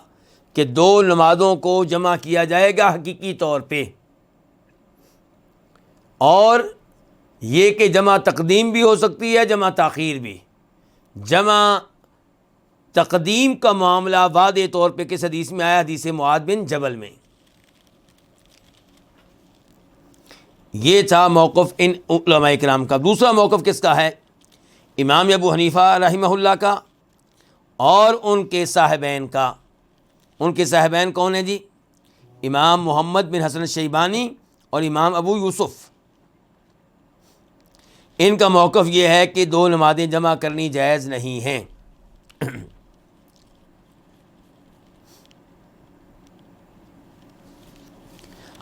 کہ دو نمازوں کو جمع کیا جائے گا حقیقی طور پہ. اور یہ کہ جمع تقدیم بھی ہو سکتی ہے، جمع تاخیر بھی. جمع تقدیم کا معاملہ واضح طور پہ کس حدیث میں آیا؟ حدیث معاذ بن جبل میں. یہ تھا موقف ان علماء کرام کا. دوسرا موقف کس کا ہے؟ امام ابو حنیفہ رحمہ اللہ کا اور ان کے صاحبین کا. ان کے صاحبین کون ہیں جی؟ امام محمد بن حسن الشیبانی اور امام ابو یوسف. ان کا موقف یہ ہے کہ دو نمازیں جمع کرنی جائز نہیں ہیں.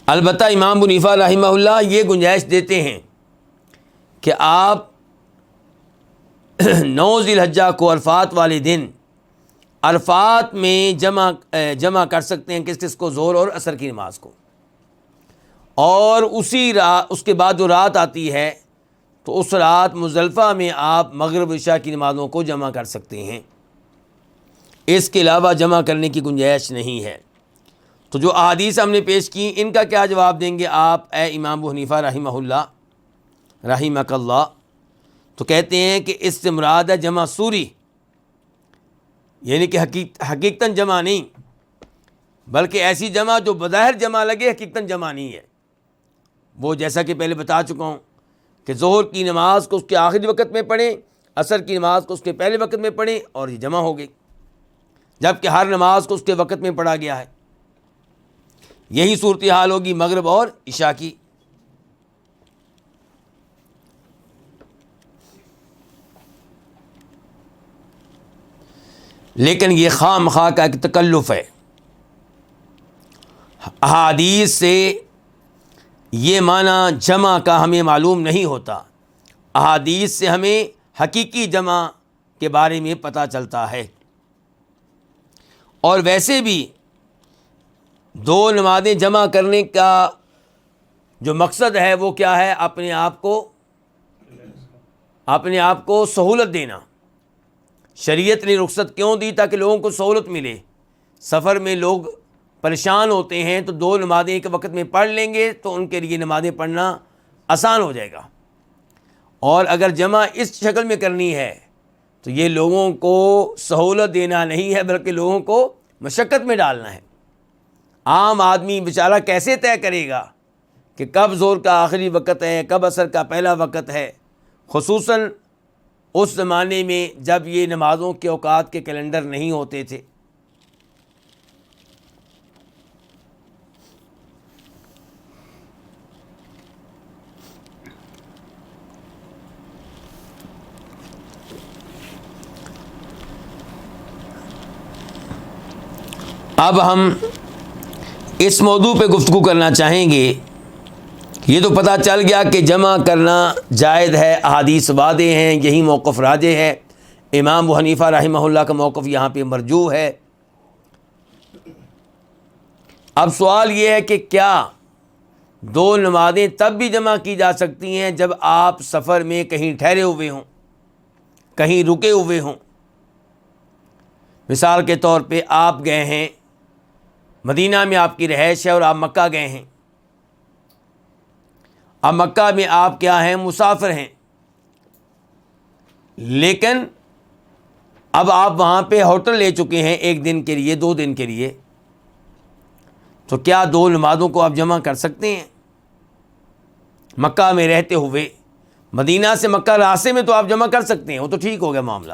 البتہ امام ابو حنیفہ رحمہ اللہ یہ گنجائش دیتے ہیں کہ آپ 9 ذی الحجہ کو عرفات والے دن عرفات میں جمع کر سکتے ہیں. کس کس کو؟ ظہر اور عصر کی نماز کو. اور اسی رات، اس کے بعد جو رات آتی ہے، تو اس رات مزدلفہ میں آپ مغرب عشاء کی نمازوں کو جمع کر سکتے ہیں. اس کے علاوہ جمع کرنے کی گنجائش نہیں ہے. تو جو احادیث ہم نے پیش کی، ان کا کیا جواب دیں گے آپ اے امام ابو حنیفہ رحمہ اللہ رحمک اللہ؟ تو کہتے ہیں کہ اس سے مراد ہے جمع سوری، یعنی کہ حقیقتاً جمع نہیں، بلکہ ایسی جمع جو بظاہر جمع لگے، حقیقتاً جمع نہیں ہے. وہ جیسا کہ پہلے بتا چکا ہوں کہ ظہر کی نماز کو اس کے آخری وقت میں پڑھیں، عصر کی نماز کو اس کے پہلے وقت میں پڑھیں، اور یہ جمع ہو گئی، جبکہ ہر نماز کو اس کے وقت میں پڑھا گیا ہے. یہی صورتحال ہوگی مغرب اور عشاء کی. لیکن یہ خواہ مخواہ کا ایک تکلف ہے. احادیث سے یہ معنی جمع کا ہمیں معلوم نہیں ہوتا. احادیث سے ہمیں حقیقی جمع کے بارے میں پتہ چلتا ہے. اور ویسے بھی دو نمازیں جمع کرنے کا جو مقصد ہے وہ کیا ہے؟ اپنے آپ کو سہولت دینا. شریعت نے رخصت کیوں دی؟ تاکہ لوگوں کو سہولت ملے. سفر میں لوگ پریشان ہوتے ہیں تو دو نمازیں ایک وقت میں پڑھ لیں گے تو ان کے لیے نمازیں پڑھنا آسان ہو جائے گا. اور اگر جمع اس شکل میں کرنی ہے تو یہ لوگوں کو سہولت دینا نہیں ہے بلکہ لوگوں کو مشقت میں ڈالنا ہے. عام آدمی بیچارہ کیسے طے کرے گا کہ کب ظہر کا آخری وقت ہے، کب عصر کا پہلا وقت ہے، خصوصاً اس زمانے میں جب یہ نمازوں کے اوقات کے کیلنڈر نہیں ہوتے تھے. اب ہم اس موضوع پہ گفتگو کرنا چاہیں گے. یہ تو پتہ چل گیا کہ جمع کرنا جائز ہے، احادیث واضح ہیں، یہی موقف راجح ہے. امام ابو حنیفہ رحمہ اللہ کا موقف یہاں پہ مرجوح ہے. اب سوال یہ ہے کہ کیا دو نمازیں تب بھی جمع کی جا سکتی ہیں جب آپ سفر میں کہیں ٹھہرے ہوئے ہوں، کہیں رکے ہوئے ہوں؟ مثال کے طور پہ آپ گئے ہیں، مدینہ میں آپ کی رہائش ہے اور آپ مکہ گئے ہیں. اب مکہ میں آپ کیا ہیں؟ مسافر ہیں. لیکن اب آپ وہاں پہ ہوٹل لے چکے ہیں 1 دن کے لیے، 2 دن کے لیے. تو کیا دو نمازوں کو آپ جمع کر سکتے ہیں؟ مکہ میں رہتے ہوئے مدینہ سے مکہ راستے میں تو آپ جمع کر سکتے ہیں، وہ تو ٹھیک ہو گیا معاملہ.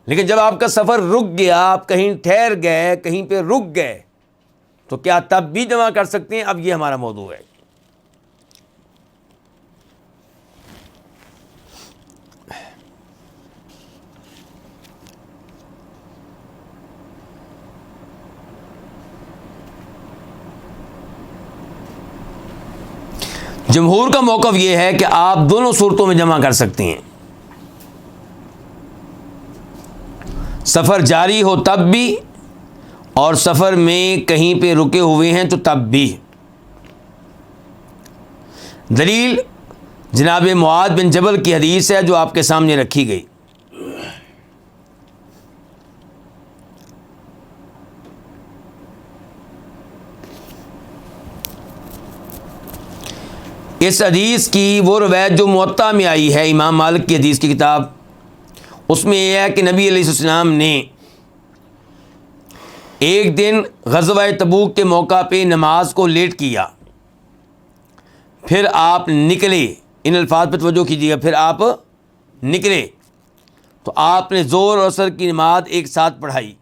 لیکن جب آپ کا سفر رک گیا، آپ کہیں ٹھہر گئے، کہیں پہ رک گئے، تو کیا تب بھی جمع کر سکتے ہیں؟ اب یہ ہمارا موضوع ہے. جمہور کا موقف یہ ہے کہ آپ دونوں صورتوں میں جمع کر سکتے ہیں. سفر جاری ہو تب بھی اور سفر میں کہیں پہ رکے ہوئے ہیں تو تب بھی. دلیل جناب معاذ بن جبل کی حدیث ہے جو آپ کے سامنے رکھی گئی. اس حدیث کی وہ روایت جو موطا میں آئی ہے، امام مالک کی حدیث کی کتاب، اس میں یہ ہے کہ نبی علیہ السلام نے ایک دن غزوہ تبوک کے موقع پہ نماز کو لیٹ کیا. پھر آپ نکلے، ان الفاظ پہ توجہ کیجیے گا، پھر آپ نکلے تو آپ نے ظہر اور عصر کی نماز ایک ساتھ پڑھائی.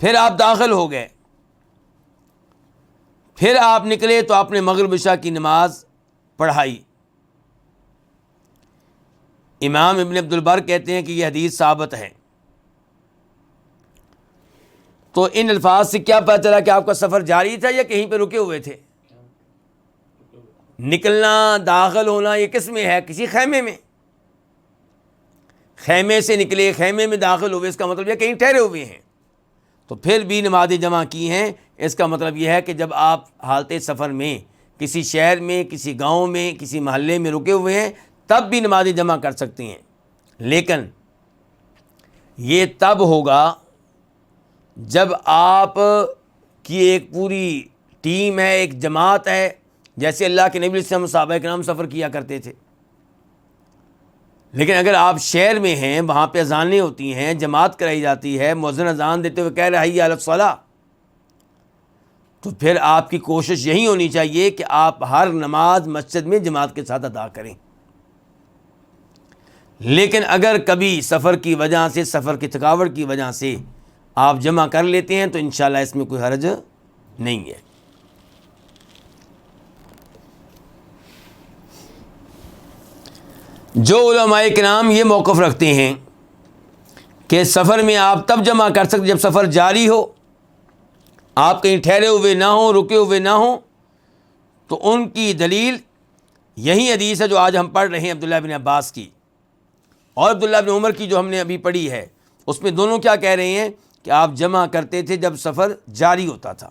پھر آپ داخل ہو گئے، پھر آپ نکلے تو آپ نے مغرب عشاء کی نماز پڑھائی. امام ابن عبد البر کہتے ہیں کہ یہ حدیث ثابت ہے. تو ان الفاظ سے کیا پتہ چلا کہ آپ کا سفر جاری تھا یا کہیں پہ رکے ہوئے تھے؟ نکلنا، داخل ہونا، یہ کس میں ہے؟ کسی خیمے میں. خیمے سے نکلے، خیمے میں داخل ہوئے، اس کا مطلب یہ کہیں ٹھہرے ہوئے ہیں. تو پھر بھی نمازیں جمع کی ہیں، اس کا مطلب یہ ہے کہ جب آپ حالت سفر میں کسی شہر میں، کسی گاؤں میں، کسی محلے میں رکے ہوئے ہیں تب بھی نمازیں جمع کر سکتے ہیں. لیکن یہ تب ہوگا جب آپ کی ایک پوری ٹیم ہے، ایک جماعت ہے، جیسے اللہ کے نبی علیہ السلام صحابہ کرام سفر کیا کرتے تھے. لیکن اگر آپ شہر میں ہیں، وہاں پہ اذانیں ہوتی ہیں، جماعت کرائی جاتی ہے، مؤذن اذان دیتے ہوئے کہہ رہا ہے حی علی الصلاۃ، تو پھر آپ کی کوشش یہی ہونی چاہیے کہ آپ ہر نماز مسجد میں جماعت کے ساتھ ادا کریں. لیکن اگر کبھی سفر کی وجہ سے، سفر کی تھکاوٹ کی وجہ سے آپ جمع کر لیتے ہیں تو انشاءاللہ اس میں کوئی حرج نہیں ہے. جو علماء کرام یہ موقف رکھتے ہیں کہ سفر میں آپ تب جمع کر سکتے جب سفر جاری ہو، آپ کہیں ٹھہرے ہوئے نہ ہوں، رکے ہوئے نہ ہوں، تو ان کی دلیل یہی حدیث ہے جو آج ہم پڑھ رہے ہیں عبداللہ بن عباس کی اور عبداللہ بن عمر کی جو ہم نے ابھی پڑھی ہے. اس میں دونوں کیا کہہ رہے ہیں کہ آپ جمع کرتے تھے جب سفر جاری ہوتا تھا.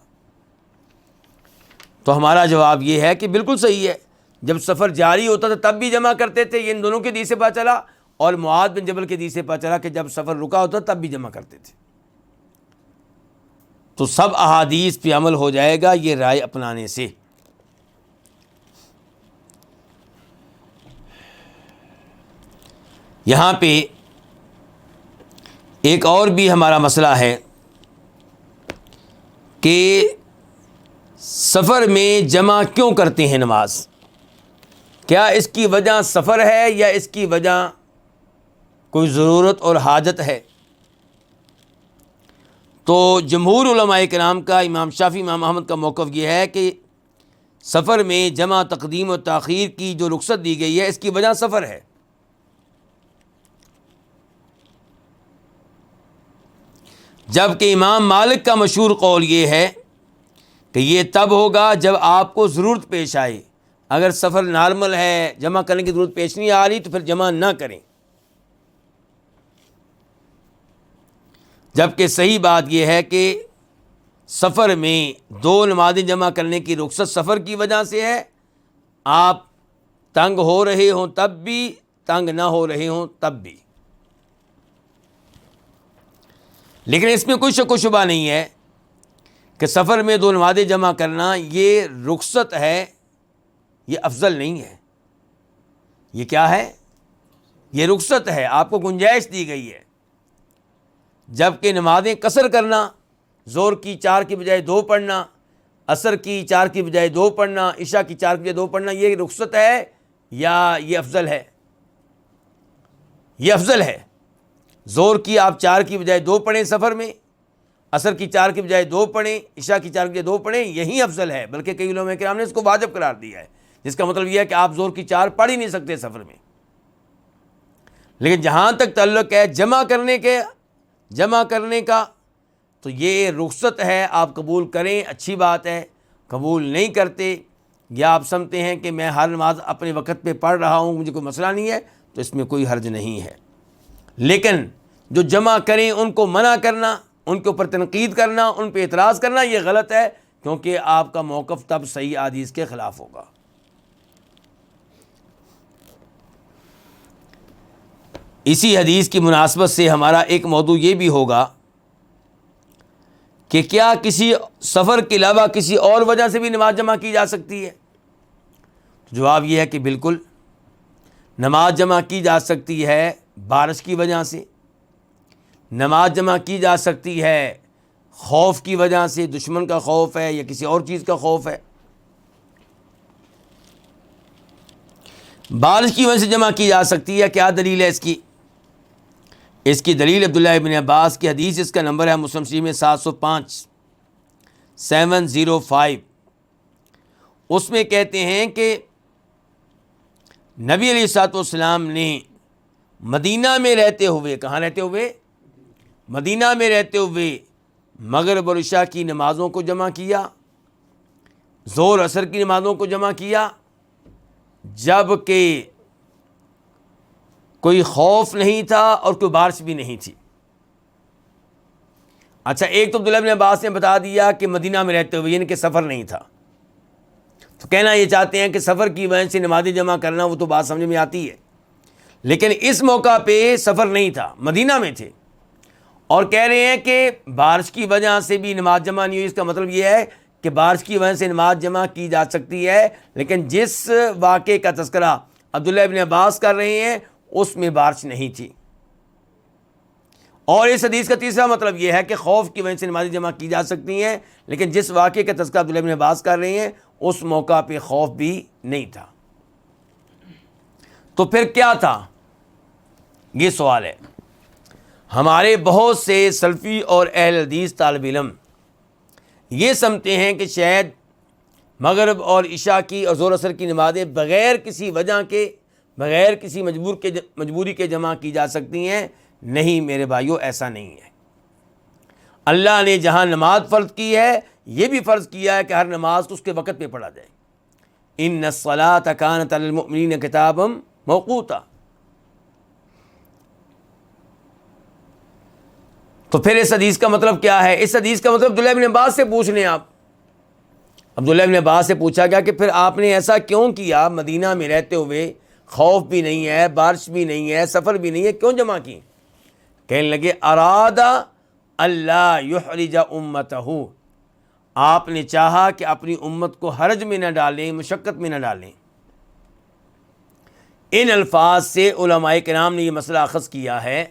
تو ہمارا جواب یہ ہے کہ بالکل صحیح ہے. جب سفر جاری ہوتا تھا تب بھی جمع کرتے تھے. یہ ان دونوں کے حدیث سے پتہ چلا, اور معاذ بن جبل کے حدیث سے پتہ چلا کہ جب سفر رکا ہوتا تب بھی جمع کرتے تھے. تو سب احادیث پہ عمل ہو جائے گا یہ رائے اپنانے سے. یہاں پہ ایک اور بھی ہمارا مسئلہ ہے کہ سفر میں جمع کیوں کرتے ہیں نماز. کیا اس کی وجہ سفر ہے یا اس کی وجہ کوئی ضرورت اور حاجت ہے؟ تو جمہور علماء کرام کا, امام شافعی, امام احمد کا موقف یہ ہے کہ سفر میں جمع تقدیم و تاخیر کی جو رخصت دی گئی ہے اس کی وجہ سفر ہے. جبکہ امام مالک کا مشہور قول یہ ہے کہ یہ تب ہوگا جب آپ کو ضرورت پیش آئے. اگر سفر نارمل ہے, جمع کرنے کی ضرورت پیش نہیں آ رہی, تو پھر جمع نہ کریں. جبکہ صحیح بات یہ ہے کہ سفر میں 2 نمازیں جمع کرنے کی رخصت سفر کی وجہ سے ہے. آپ تنگ ہو رہے ہوں تب بھی, تنگ نہ ہو رہے ہوں تب بھی. لیکن اس میں کوئی شک و شبہ نہیں ہے کہ سفر میں 2 نمازیں جمع کرنا یہ رخصت ہے, یہ افضل نہیں ہے. یہ کیا ہے؟ یہ رخصت ہے, آپ کو گنجائش دی گئی ہے. جبکہ نمازیں قصر کرنا, ظہر کی 4 کی بجائے 2 پڑھنا, عصر کی 4 کی بجائے 2 پڑھنا, عشاء کی 4 کی بجائے 2 پڑھنا, یہ رخصت ہے یا یہ افضل ہے؟ یہ افضل ہے. ظہر کی آپ 4 کی بجائے 2 پڑھیں سفر میں, عصر کی 4 کی بجائے 2 پڑھیں, عشاء کی 4 کی بجائے 2 پڑھیں, یہی افضل ہے. بلکہ کئی علماء کرام نے اس کو واجب قرار دیا ہے, جس کا مطلب یہ ہے کہ آپ ظہر کی 4 پڑھ ہی نہیں سکتے سفر میں. لیکن جہاں تک تعلق ہے جمع کرنے کا, تو یہ رخصت ہے, آپ قبول کریں اچھی بات ہے. قبول نہیں کرتے یا آپ سمجھتے ہیں کہ میں ہر نماز اپنے وقت پہ پڑھ رہا ہوں, مجھے کوئی مسئلہ نہیں ہے, تو اس میں کوئی حرج نہیں ہے. لیکن جو جمع کریں ان کو منع کرنا, ان کے اوپر تنقید کرنا, ان پہ اعتراض کرنا, یہ غلط ہے, کیونکہ آپ کا موقف تب صحیح حدیث کے خلاف ہوگا. اسی حدیث کی مناسبت سے ہمارا ایک موضوع یہ بھی ہوگا کہ کیا کسی سفر کے علاوہ کسی اور وجہ سے بھی نماز جمع کی جا سکتی ہے؟ جواب یہ ہے کہ بالکل نماز جمع کی جا سکتی ہے. بارش کی وجہ سے نماز جمع کی جا سکتی ہے, خوف کی وجہ سے, دشمن کا خوف ہے یا کسی اور چیز کا خوف ہے. بارش کی وجہ سے جمع کی جا سکتی ہے. کیا دلیل ہے اس کی؟ اس کی دلیل عبداللہ ابن عباس کی حدیث, اس کا نمبر ہے مسلم شریف میں 705 705. اس میں کہتے ہیں کہ نبی علیہ الصلوۃ والسلام نے مدینہ میں رہتے ہوئے, کہاں رہتے ہوئے؟ مدینہ میں رہتے ہوئے مغرب اور عشاء کی نمازوں کو جمع کیا, ظہر عصر کی نمازوں کو جمع کیا, جب کہ کوئی خوف نہیں تھا اور کوئی بارش بھی نہیں تھی. اچھا, ایک تو عبداللہ بن عباس نے بتا دیا کہ مدینہ میں رہتے ہوئے, یعنی کہ سفر نہیں تھا. تو کہنا یہ چاہتے ہیں کہ سفر کی وجہ سے نمازیں جمع کرنا, وہ تو بات سمجھ میں آتی ہے. لیکن اس موقع پہ سفر نہیں تھا, مدینہ میں تھے, اور کہہ رہے ہیں کہ بارش کی وجہ سے بھی نماز جمع نہیں ہوئی. اس کا مطلب یہ ہے کہ بارش کی وجہ سے نماز جمع کی جا سکتی ہے, لیکن جس واقعے کا تذکرہ عبداللہ ابن عباس کر رہے ہیں اس میں بارش نہیں تھی. اور اس حدیث کا تیسرا مطلب یہ ہے کہ خوف کی وجہ سے نمازیں جمع کی جا سکتی ہیں, لیکن جس واقعے کا تذکرہ عبداللہ ابن عباس کر رہے ہیں اس موقع پہ خوف بھی نہیں تھا. تو پھر کیا تھا؟ یہ سوال ہے. ہمارے بہت سے سلفی اور اہل حدیث طالب علم یہ سمجھتے ہیں کہ شاید مغرب اور عشاء کی اور ظہر عصر کی نمازیں بغیر کسی وجہ کے, بغیر کسی مجبوری کے جمع کی جا سکتی ہیں. نہیں میرے بھائیوں, ایسا نہیں ہے. اللہ نے جہاں نماز فرض کی ہے, یہ بھی فرض کیا ہے کہ ہر نماز کو اس کے وقت پہ پڑھا جائے. ان الصلاۃ کانت علی المؤمنین کتابا موقوتا. تو پھر اس حدیث کا مطلب کیا ہے؟ اس حدیث کا مطلب عبداللہ ابن عباس سے پوچھ لیں آپ. عبداللہ ابن عباس سے پوچھا گیا کہ پھر آپ نے ایسا کیوں کیا؟ مدینہ میں رہتے ہوئے خوف بھی نہیں ہے، بارش بھی نہیں ہے، سفر بھی نہیں ہے، کیوں جمع کی؟ کہنے لگے ارادہ اللہ یحرج امتہ، آپ نے چاہا کہ اپنی امت کو حرج میں نہ ڈالیں، مشقت میں نہ ڈالیں. ان الفاظ سے علماء کرام نے یہ مسئلہ اخذ کیا ہے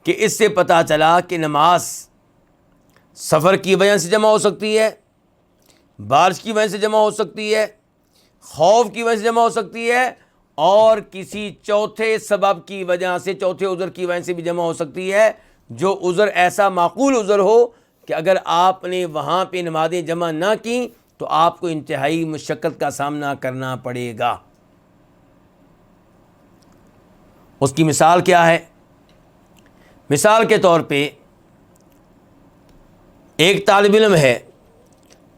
کہ اس سے پتہ چلا کہ نماز سفر کی وجہ سے جمع ہو سکتی ہے، بارش کی وجہ سے جمع ہو سکتی ہے، خوف کی وجہ سے جمع ہو سکتی ہے، اور کسی چوتھے سبب کی وجہ سے، چوتھے عذر کی وجہ سے بھی جمع ہو سکتی ہے، جو عذر ایسا معقول عذر ہو کہ اگر آپ نے وہاں پہ نمازیں جمع نہ کیں تو آپ کو انتہائی مشقت کا سامنا کرنا پڑے گا. اس کی مثال کیا ہے؟ مثال کے طور پہ ایک طالب علم ہے،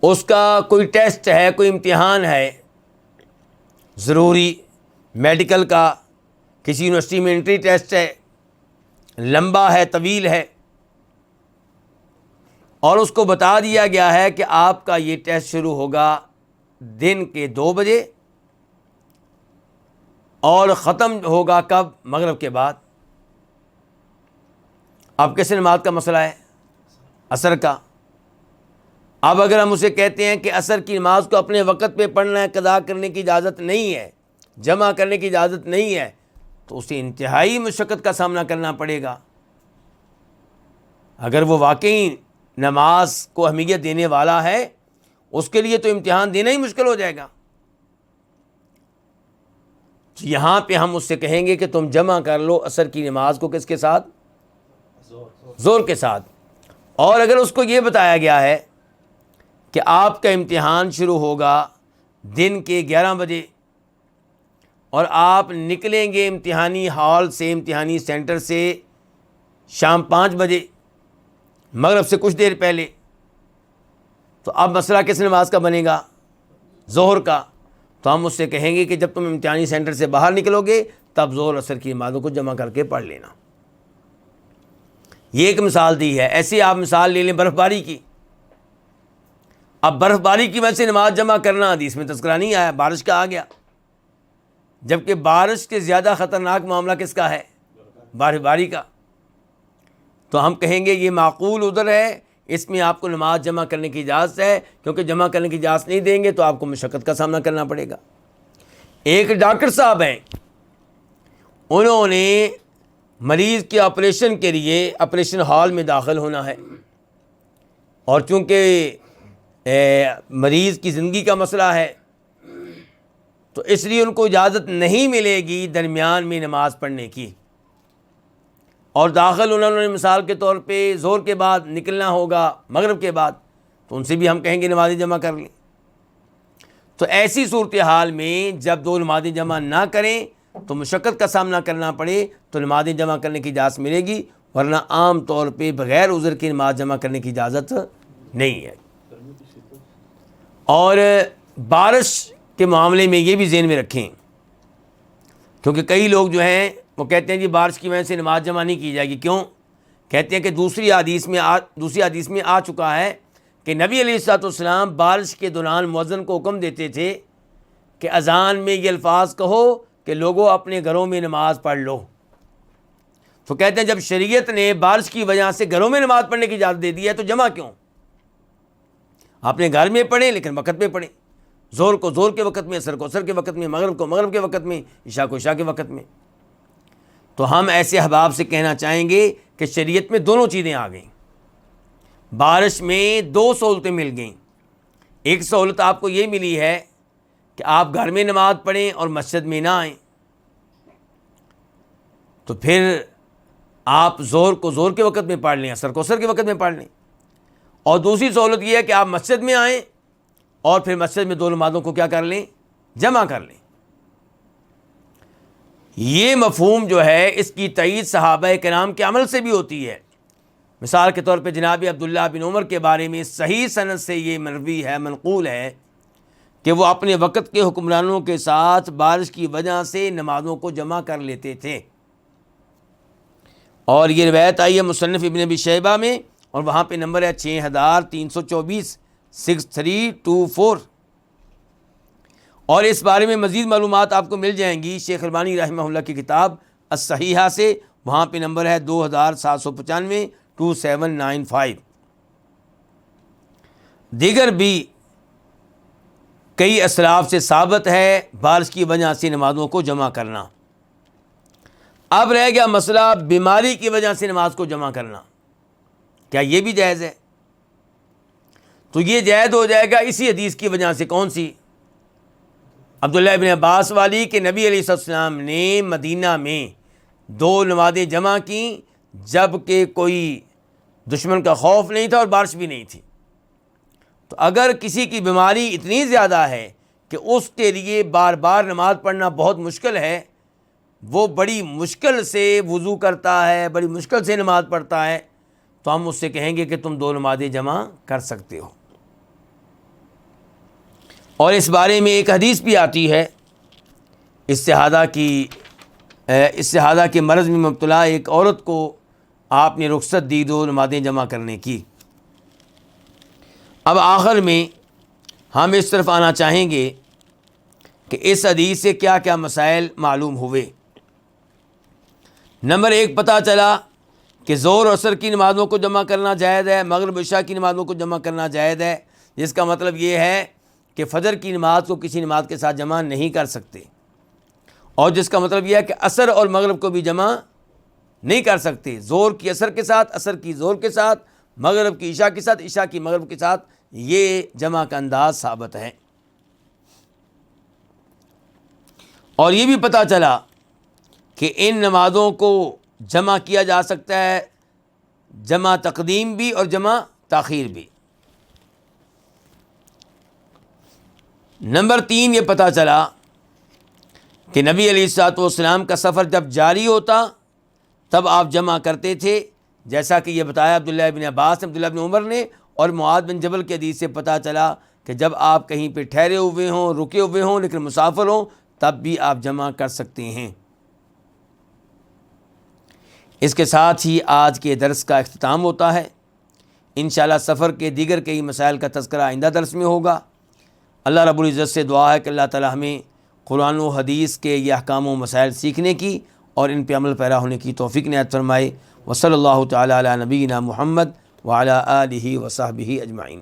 اس کا کوئی ٹیسٹ ہے، کوئی امتحان ہے ضروری، میڈیکل کا، کسی یونیورسٹی میں انٹری ٹیسٹ ہے، لمبا ہے، طویل ہے، اور اس کو بتا دیا گیا ہے کہ آپ کا یہ ٹیسٹ شروع ہوگا دن کے 2 بجے اور ختم ہوگا کب؟ مغرب کے بعد. اب کس نماز کا مسئلہ ہے؟ عصر کا. اب اگر ہم اسے کہتے ہیں کہ عصر کی نماز کو اپنے وقت پہ پڑھنا ہے، قضا کرنے کی اجازت نہیں ہے، جمع کرنے کی اجازت نہیں ہے، تو اسے انتہائی مشقت کا سامنا کرنا پڑے گا. اگر وہ واقعی نماز کو اہمیت دینے والا ہے، اس کے لیے تو امتحان دینا ہی مشکل ہو جائے گا. یہاں پہ ہم اس سے کہیں گے کہ تم جمع کر لو عصر کی نماز کو کس کے ساتھ؟ زور کے ساتھ. اور اگر اس کو یہ بتایا گیا ہے کہ آپ کا امتحان شروع ہوگا دن کے 11 بجے اور آپ نکلیں گے امتحانی ہال سے، امتحانی سینٹر سے شام 5 بجے، مغرب سے کچھ دیر پہلے، تو اب مسئلہ کس نماز کا بنے گا؟ ظہر کا. تو ہم اس سے کہیں گے کہ جب تم امتحانی سینٹر سے باہر نکلو گے تب ظہر عصر کی نمازوں کو جمع کر کے پڑھ لینا. یہ ایک مثال دی ہے. ایسی آپ مثال لے لیں برف باری کی. اب برف باری کی وجہ سے نماز جمع کرنا حدیث میں تذکرہ نہیں آیا، بارش کا آ گیا، جبکہ بارش کے زیادہ خطرناک معاملہ کس کا ہے؟ برف باری کا. تو ہم کہیں گے یہ معقول عذر ہے، اس میں آپ کو نماز جمع کرنے کی اجازت ہے، کیونکہ جمع کرنے کی اجازت نہیں دیں گے تو آپ کو مشقت کا سامنا کرنا پڑے گا. ایک ڈاکٹر صاحب ہیں، انہوں نے مریض کے آپریشن کے لیے آپریشن ہال میں داخل ہونا ہے، اور چونکہ مریض کی زندگی کا مسئلہ ہے تو اس لیے ان کو اجازت نہیں ملے گی درمیان میں نماز پڑھنے کی، اور داخل انہوں نے مثال کے طور پہ ظہر کے بعد نکلنا ہوگا مغرب کے بعد، تو ان سے بھی ہم کہیں گے نمازیں جمع کر لیں. تو ایسی صورتحال میں جب 2 نمازیں جمع نہ کریں تو مشقت کا سامنا کرنا پڑے تو نمازیں جمع کرنے کی اجازت ملے گی، ورنہ عام طور پہ بغیر عذر کی نماز جمع کرنے کی اجازت نہیں ہے. اور بارش کے معاملے میں یہ بھی ذہن میں رکھیں، کیونکہ کئی لوگ جو ہیں وہ کہتے ہیں جی بارش کی وجہ سے نماز جمع نہیں کی جائے گی. کیوں؟ کہتے ہیں کہ دوسری حدیث میں آ چکا ہے کہ نبی علیہ الصلوۃ والسلام بارش کے دوران مؤذن کو حکم دیتے تھے کہ اذان میں یہ الفاظ کہو کہ لوگوں اپنے گھروں میں نماز پڑھ لو. تو کہتے ہیں جب شریعت نے بارش کی وجہ سے گھروں میں نماز پڑھنے کی اجازت دے دی ہے تو جمع کیوں؟ اپنے گھر میں پڑھیں لیکن وقت پہ پڑھیں، ظہر کو ظہر کے وقت میں، عصر کو عصر کے وقت میں، مغرب کو مغرب کے وقت میں، عشاء کو عشاء کے وقت میں. تو ہم ایسے احباب سے کہنا چاہیں گے کہ شریعت میں دونوں چیزیں آ گئیں. بارش میں 2 سہولتیں مل گئیں. ایک سہولت آپ کو یہ ملی ہے کہ آپ گھر میں نماز پڑھیں اور مسجد میں نہ آئیں، تو پھر آپ ظہر کو ظہر کے وقت میں پڑھ لیں، عصر کو عصر کے وقت میں پڑھ لیں. اور دوسری سہولت یہ ہے کہ آپ مسجد میں آئیں اور پھر مسجد میں 2 نمازوں کو کیا کر لیں؟ جمع کر لیں. یہ مفہوم جو ہے اس کی تائید صحابہ کرام کے عمل سے بھی ہوتی ہے. مثال کے طور پہ جناب عبداللہ بن عمر کے بارے میں صحیح سند سے یہ مروی ہے، منقول ہے کہ وہ اپنے وقت کے حکمرانوں کے ساتھ بارش کی وجہ سے نمازوں کو جمع کر لیتے تھے. اور یہ روایت آئی ہے مصنف ابن ابی شیبہ میں، اور وہاں پہ نمبر ہے 6324 6324۔ اور اس بارے میں مزید معلومات آپ کو مل جائیں گی شیخ البانی رحمہ اللہ کی کتاب الصحیحہ سے، وہاں پہ نمبر ہے 2795 2795۔ دیگر بھی کئی اسلاف سے ثابت ہے بارش کی وجہ سے نمازوں کو جمع کرنا۔ اب رہ گیا مسئلہ بیماری کی وجہ سے نماز کو جمع کرنا، کیا یہ بھی جائز ہے؟ تو یہ جائز ہو جائے گا اسی حدیث کی وجہ سے، کون سی؟ عبداللہ ابن عباس والی، کہ نبی علیہ السلام نے مدینہ میں 2 نمازیں جمع کیں جب کہ کوئی دشمن کا خوف نہیں تھا اور بارش بھی نہیں تھی۔ تو اگر کسی کی بیماری اتنی زیادہ ہے کہ اس کے لیے بار بار نماز پڑھنا بہت مشکل ہے، وہ بڑی مشکل سے وضو کرتا ہے، بڑی مشکل سے نماز پڑھتا ہے، تو ہم اس سے کہیں گے کہ تم 2 نمازیں جمع کر سکتے ہو۔ اور اس بارے میں ایک حدیث بھی آتی ہے، استحاضہ کے مرض میں مبتلا ایک عورت کو آپ نے رخصت دی 2 نمازیں جمع کرنے کی۔ اب آخر میں ہم اس طرف آنا چاہیں گے کہ اس حدیث سے کیا کیا مسائل معلوم ہوئے۔ نمبر 1، پتہ چلا کہ ظہر و عصر کی نمازوں کو جمع کرنا جائز ہے، مغرب عشاء کی نمازوں کو جمع کرنا جائز ہے، جس کا مطلب یہ ہے کہ فجر کی نماز کو کسی نماز کے ساتھ جمع نہیں کر سکتے، اور جس کا مطلب یہ ہے کہ عصر اور مغرب کو بھی جمع نہیں کر سکتے، ظہر کی عصر کے ساتھ، عصر کی ظہر کے ساتھ، مغرب کی عشاء کے ساتھ، عشاء کی مغرب کے ساتھ، یہ جمع کا انداز ثابت ہے۔ اور یہ بھی پتہ چلا کہ ان نمازوں کو جمع کیا جا سکتا ہے، جمع تقدیم بھی اور جمع تاخیر بھی۔ نمبر 3، یہ پتہ چلا کہ نبی علیہ الصلوۃ والسلام کا سفر جب جاری ہوتا تب آپ جمع کرتے تھے، جیسا کہ یہ بتایا عبداللہ ابن عباس، عبداللہ ابن عمر نے، اور معاذ بن جبل کے حدیث سے پتہ چلا کہ جب آپ کہیں پہ ٹھہرے ہوئے ہوں، رکے ہوئے ہوں، لیکن مسافر ہوں، تب بھی آپ جمع کر سکتے ہیں۔ اس کے ساتھ ہی آج کے درس کا اختتام ہوتا ہے۔ انشاءاللہ سفر کے دیگر کئی مسائل کا تذکرہ آئندہ درس میں ہوگا۔ اللہ رب العزت سے دعا ہے کہ اللہ تعالی ہمیں قرآن و حدیث کے یہ احکام و مسائل سیکھنے کی اور ان پہ عمل پیرا ہونے کی توفیق عنایت فرمائے۔ وصلی اللہ تعالی علی نبینا محمد وعلی آلہ وصحبہ اجمعین۔